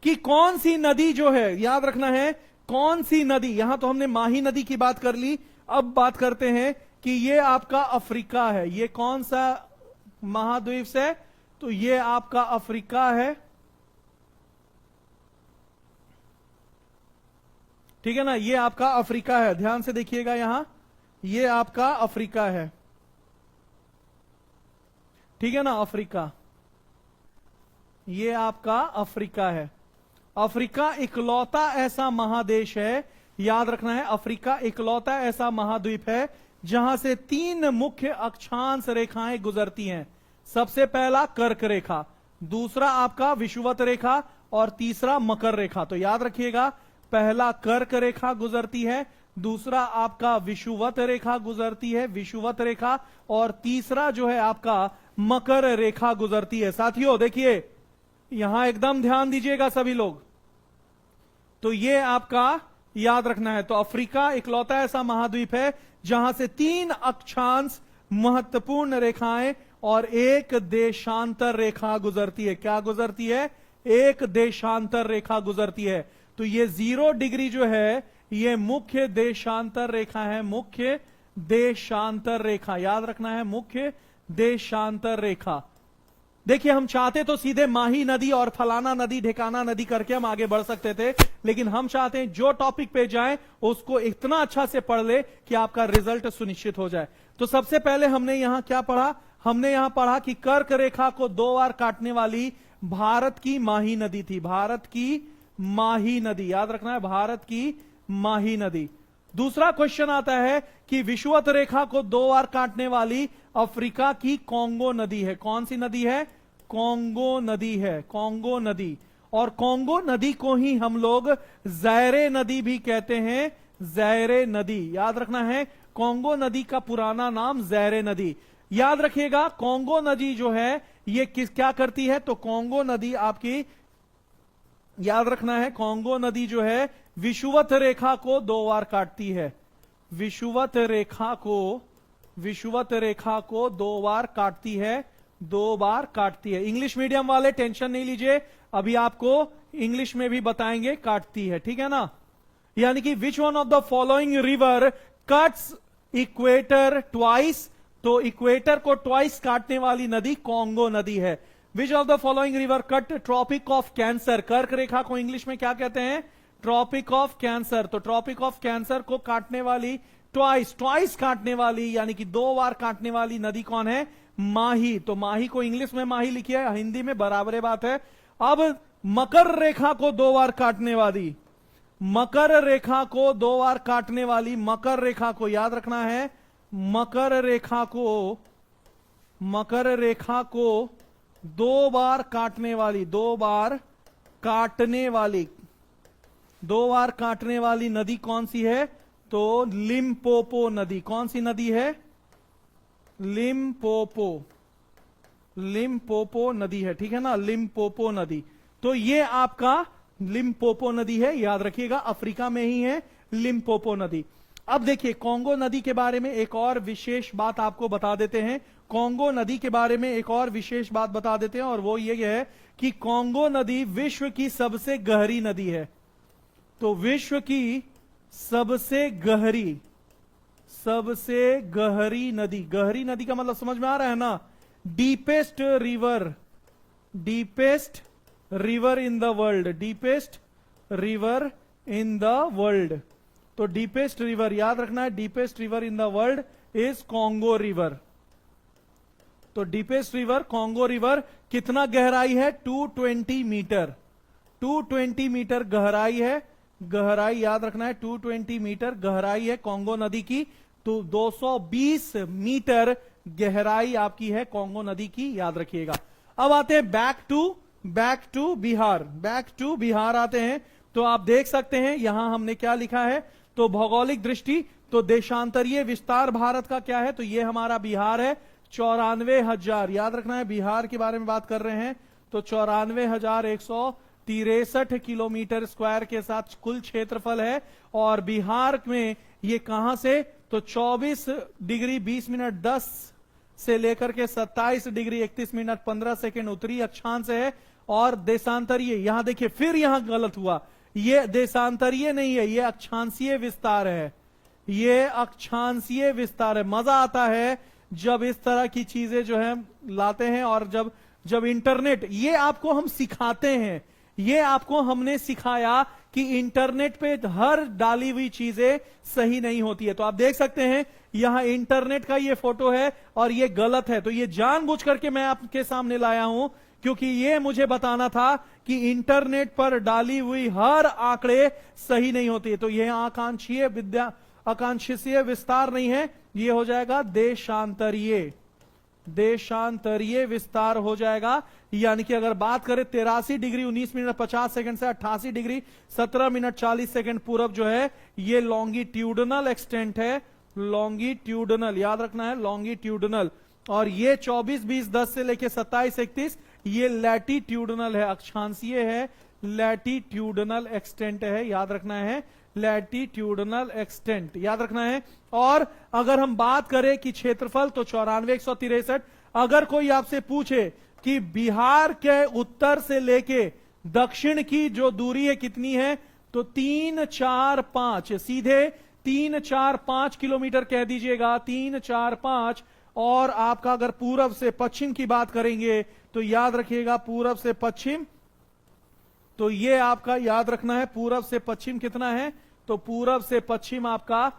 कि कौन सी नदी जो है, याद रखना है कौन सी नदी। यहां तो हमने माही नदी की बात कर ली, अब बात करते हैं कि ये आपका अफ्रीका है। ये कौन सा महाद्वीप से? तो ये आपका अफ्रीका है, ठीक है ना। ये आपका अफ्रीका है, ध्यान से देखिएगा यहां, ये आपका अफ्रीका है, ठीक है ना। अफ्रीका, ये आपका अफ्रीका है। अफ्रीका इकलौता ऐसा महादेश है, याद रखना है, अफ्रीका इकलौता ऐसा महाद्वीप है जहां से 3 मुख्य अक्षांश रेखाएं गुजरती हैं। सबसे पहला कर्क रेखा, दूसरा आपका विषुवत रेखा और तीसरा मकर रेखा। तो याद रखिएगा, पहला कर्क रेखा गुजरती है, दूसरा आपका विषुवत रेखा गुजरती है, विषुवत रेखा, और तीसरा जो है आपका मकर रेखा गुजरती है। साथियों देखिए, यहां एकदम ध्यान दीजिएगा सभी लोग। तो ये आपका याद रखना है, तो अफ्रीका इकलौता ऐसा महाद्वीप है जहां से 3 अक्षांश महत्वपूर्ण रेखाएं और एक देशांतर रेखा गुजरती है। क्या गुजरती है? एक देशांतर रेखा गुजरती है। तो ये 0 डिग्री जो है ये मुख्य देशांतर रेखा है, मुख्य देशांतर रेखा, याद रखना है, मुख्य देशांतर रेखा। देखिए, हम चाहते तो सीधे माही नदी और फलाना नदी ढेकाना नदी करके हम आगे बढ़ सकते थे, लेकिन हम चाहते हैं जो टॉपिक पे जाएं उसको इतना अच्छा से पढ़ ले कि आपका रिजल्ट सुनिश्चित हो जाए। तो सबसे पहले हमने यहां क्या पढ़ा? हमने यहां पढ़ा कि कर्क रेखा को 2 बार काटने वाली भारत की माही नदी थी, भारत की माही नदी, याद रखना है, भारत की माही नदी। दूसरा क्वेश्चन आता है कि विषुवत रेखा को 2 बार काटने वाली अफ्रीका की कांगो नदी है। कौन सी नदी है? कांगो नदी है, कांगो नदी। और कांगो नदी को ही हम लोग ज़ैरे नदी भी कहते हैं, ज़ैरे नदी, याद रखना है, कांगो नदी का पुराना नाम ज़ैरे नदी। याद रखिएगा, कांगो नदी जो है ये क्या करती है? तो कांगो नदी आपकी, याद रखना है, कांगो नदी जो है विषुवत रेखा को 2 बार काटती है, विषुवत रेखा को 2 बार काटती है, 2 बार काटती है। इंग्लिश मीडियम वाले टेंशन नहीं लीजिए, अभी आपको इंग्लिश में भी बताएंगे, काटती है, ठीक है ना। यानी कि which one of the following river cuts equator twice? तो इक्वेटर को ट्वाइस काटने वाली नदी कांगो नदी है। Which of the following river cut tropic of cancer? कर्क रेखा को इंग्लिश में क्या कहते हैं? Tropic of cancer. तो ट्रॉपिक ऑफ कैंसर को काटने वाली, ट्वाइस काटने वाली, यानी कि 2 बार काटने वाली नदी कौन है? माही। तो माही को इंग्लिश में माही लिखिए, हिंदी में बराबर बात है। अब मकर रेखा को 2 बार काटने वाली, मकर रेखा को 2 बार काटने वाली, मकर रेखा को याद रखना है, मकर रेखा को 2 बार काटने वाली, 2 बार काटने वाली नदी कौन सी है? तो लिम्पोपो नदी। कौन सी नदी है? लिम्पोपो नदी है, ठीक है ना, लिम्पोपो नदी। तो ये आपका लिम्पोपो नदी है, याद रखिएगा, अफ्रीका में ही है लिम्पोपो नदी। अब देखिए, कांगो नदी के बारे में एक और विशेष बात आपको बता देते हैं, कांगो नदी के बारे में एक और विशेष बात बता देते हैं, और वो ये है कि कांगो नदी विश्व की सबसे गहरी नदी है। तो विश्व की सबसे गहरी नदी का मतलब समझ में आ रहा है ना? Deepest river in the world, deepest river in the world. तो डीपेस्ट रिवर, याद रखना है, deepest river in the world is Congo river. तो डीपेस्ट रिवर कॉन्गो रिवर कितना गहराई है? 220 मीटर। 220 मीटर गहराई है, गहराई याद रखना है, 220 मीटर गहराई है कॉन्गो नदी की। तो 220 मीटर गहराई आपकी है कॉन्गो नदी की, याद रखिएगा। अब आते हैं back to Bihar. Back to Bihar आते हैं तो आप देख सकते हैं यहां हमने क्या लिखा है। तो भौगोलिक दृष्टि, तो देशांतरीय विस्तार भारत का क्या है? तो ये हमारा बिहार है, 94,000, याद रखना है, बिहार के बारे में बात कर रहे हैं। तो 94,163 किलोमीटर स्क्वायर के साथ कुल क्षेत्रफल है। और बिहार में ये कहां से? तो 24 डिग्री 20 मिनट 10 से लेकर के 27 डिग्री 31 मिनट 15 सेकेंड उत्तरी अक्षांश है। और देशांतरीय, यहां देखिए फिर यहां गलत हुआ, ये देशांतरीय नहीं है, ये अक्षांशीय विस्तार है, ये अक्षांशीय विस्तार है। मजा आता है जब इस तरह की चीजें जो है लाते हैं, और जब इंटरनेट, ये आपको हम सिखाते हैं, ये आपको हमने सिखाया कि इंटरनेट पे हर डाली हुई चीजें सही नहीं होती है। तो आप देख सकते हैं यहां इंटरनेट का ये फोटो है और ये गलत है। तो ये जानबूझ करके मैं आपके सामने लाया हूं, क्योंकि ये मुझे बताना था कि इंटरनेट पर डाली हुई हर आंकड़े सही नहीं होती है। तो यह आकांक्षीय विस्तार नहीं है, ये हो जाएगा देशांतरीय विस्तार हो जाएगा। यानी कि अगर बात करें 83 डिग्री 19 मिनट 50 सेकंड से 88 डिग्री 17 मिनट 40 सेकंड पूरब जो है, ये लॉन्गिट्यूडनल एक्सटेंट है, लॉन्गिट्यूडनल, याद रखना है, लॉन्गिट्यूडनल। और ये 24 20 10 से लेके 27 31 ये लैटिट्यूडनल है, अक्षांशीय है, लैटिट्यूडनल एक्सटेंट है, याद रखना है, लैटिट्यूडनल एक्सटेंट याद रखना है। और अगर हम बात करें कि क्षेत्रफल, तो 94,163। अगर कोई आपसे पूछे कि बिहार के उत्तर से लेके दक्षिण की जो दूरी है कितनी है, तो 345, सीधे 345 किलोमीटर कह दीजिएगा, 345। और आपका अगर पूरब से पश्चिम की बात करेंगे तो याद रखिएगा पूरब से पश्चिम, तो ये आपका याद रखना है पूरब से पश्चिम कितना है, तो पूरब से पश्चिम आपका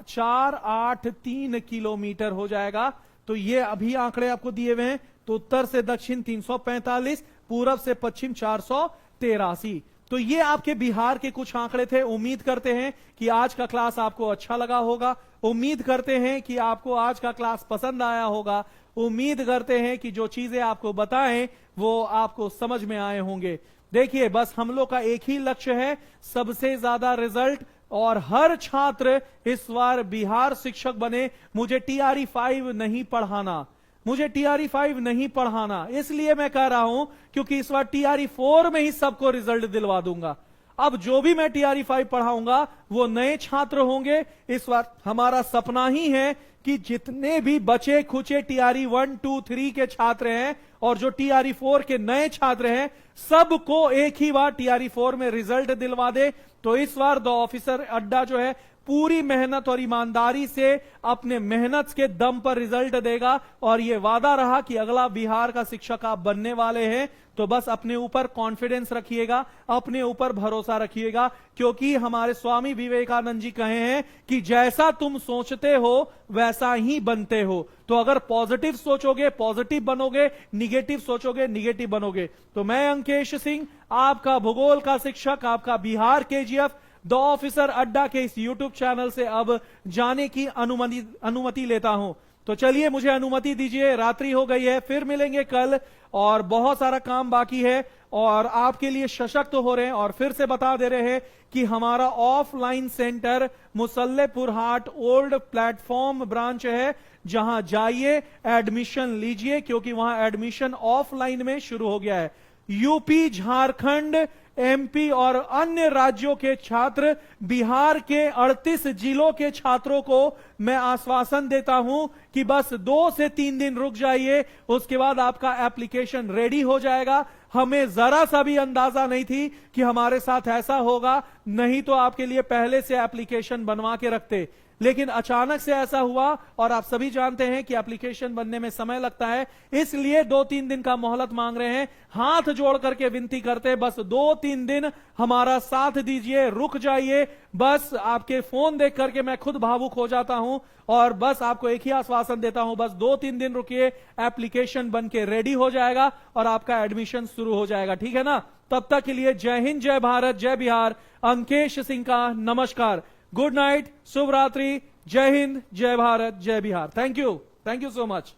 483 किलोमीटर हो जाएगा। तो ये अभी आंकड़े आपको दिए हुए हैं। तो उत्तर से दक्षिण 345, पूरब से पश्चिम 483। तो ये आपके बिहार के कुछ आंकड़े थे। उम्मीद करते हैं कि आज का क्लास आपको अच्छा लगा होगा, उम्मीद करते हैं कि आपको आज का क्लास पसंद आया होगा, उम्मीद करते हैं कि जो चीजें आपको बताएं वो आपको समझ में आए होंगे। देखिए बस हम लोग का एक ही लक्ष्य है, सबसे ज्यादा रिजल्ट, और हर छात्र इस बार बिहार शिक्षक बने। मुझे TRE 5 नहीं पढ़ाना, मुझे TRE 5 नहीं पढ़ाना, इसलिए मैं कह रहा हूं क्योंकि इस बार TRE 4 में ही सबको रिजल्ट दिलवा दूंगा। अब जो भी मैं TRE 5 पढ़ाऊंगा वो नए छात्र होंगे। इस बार हमारा सपना ही है कि जितने भी बचे खुचे TRE 1 2 3 के छात्र हैं और जो TRE 4 के नए छात्र हैं, सबको एक ही बार TRE 4 में रिजल्ट दिलवा दे। तो इस बार द ऑफिसर अड्डा जो है पूरी मेहनत और ईमानदारी से अपने मेहनत के दम पर रिजल्ट देगा। और यह वादा रहा कि अगला बिहार का शिक्षक आप बनने वाले हैं। तो बस अपने ऊपर कॉन्फिडेंस रखिएगा, अपने ऊपर भरोसा रखिएगा, क्योंकि हमारे स्वामी विवेकानंद जी कहे हैं कि जैसा तुम सोचते हो वैसा ही बनते हो। तो अगर पॉजिटिव सोचोगे पॉजिटिव बनोगे, निगेटिव सोचोगे निगेटिव बनोगे। तो मैं अंकेश सिंह, आपका भूगोल का शिक्षक, आपका बिहार KGF द ऑफिसर अड्डा के इस यूट्यूब चैनल से अब जाने की अनुमति लेता हूं। तो चलिए मुझे अनुमति दीजिए, रात्रि हो गई है, फिर मिलेंगे कल, और बहुत सारा काम बाकी है और आपके लिए सशक्त हो रहे हैं। और फिर से बता दे रहे हैं कि हमारा ऑफलाइन सेंटर मुसल्लेपुर हाट ओल्ड प्लेटफॉर्म ब्रांच है, जहां जाइए एडमिशन लीजिए, क्योंकि वहां एडमिशन ऑफलाइन में शुरू हो गया है। यूपी, झारखंड, MP और अन्य राज्यों के छात्र, बिहार के 38 जिलों के छात्रों को मैं आश्वासन देता हूं कि बस 2 से 3 दिन रुक जाइए, उसके बाद आपका एप्लीकेशन रेडी हो जाएगा। हमें जरा सा भी अंदाजा नहीं थी कि हमारे साथ ऐसा होगा, नहीं तो आपके लिए पहले से एप्लीकेशन बनवा के रखते। लेकिन अचानक से ऐसा हुआ और आप सभी जानते हैं कि एप्लीकेशन बनने में समय लगता है, इसलिए 2-3 दिन का मोहलत मांग रहे हैं। हाथ जोड़ करके विनती करते हैं, बस 2-3 दिन हमारा साथ दीजिए, रुक जाइए। बस आपके फोन देख करके मैं खुद भावुक हो जाता हूं और बस आपको एक ही आश्वासन देता हूं, बस 2-3 दिन रुकिए, एप्लीकेशन बन के रेडी हो जाएगा और आपका एडमिशन शुरू हो जाएगा, ठीक है ना। तब तक के लिए जय हिंद, जय भारत, जय बिहार। अंकेश सिंह का नमस्कार, गुड नाइट, शुभ रात्रि, जय हिंद, जय भारत, जय Bihar. Thank you so much.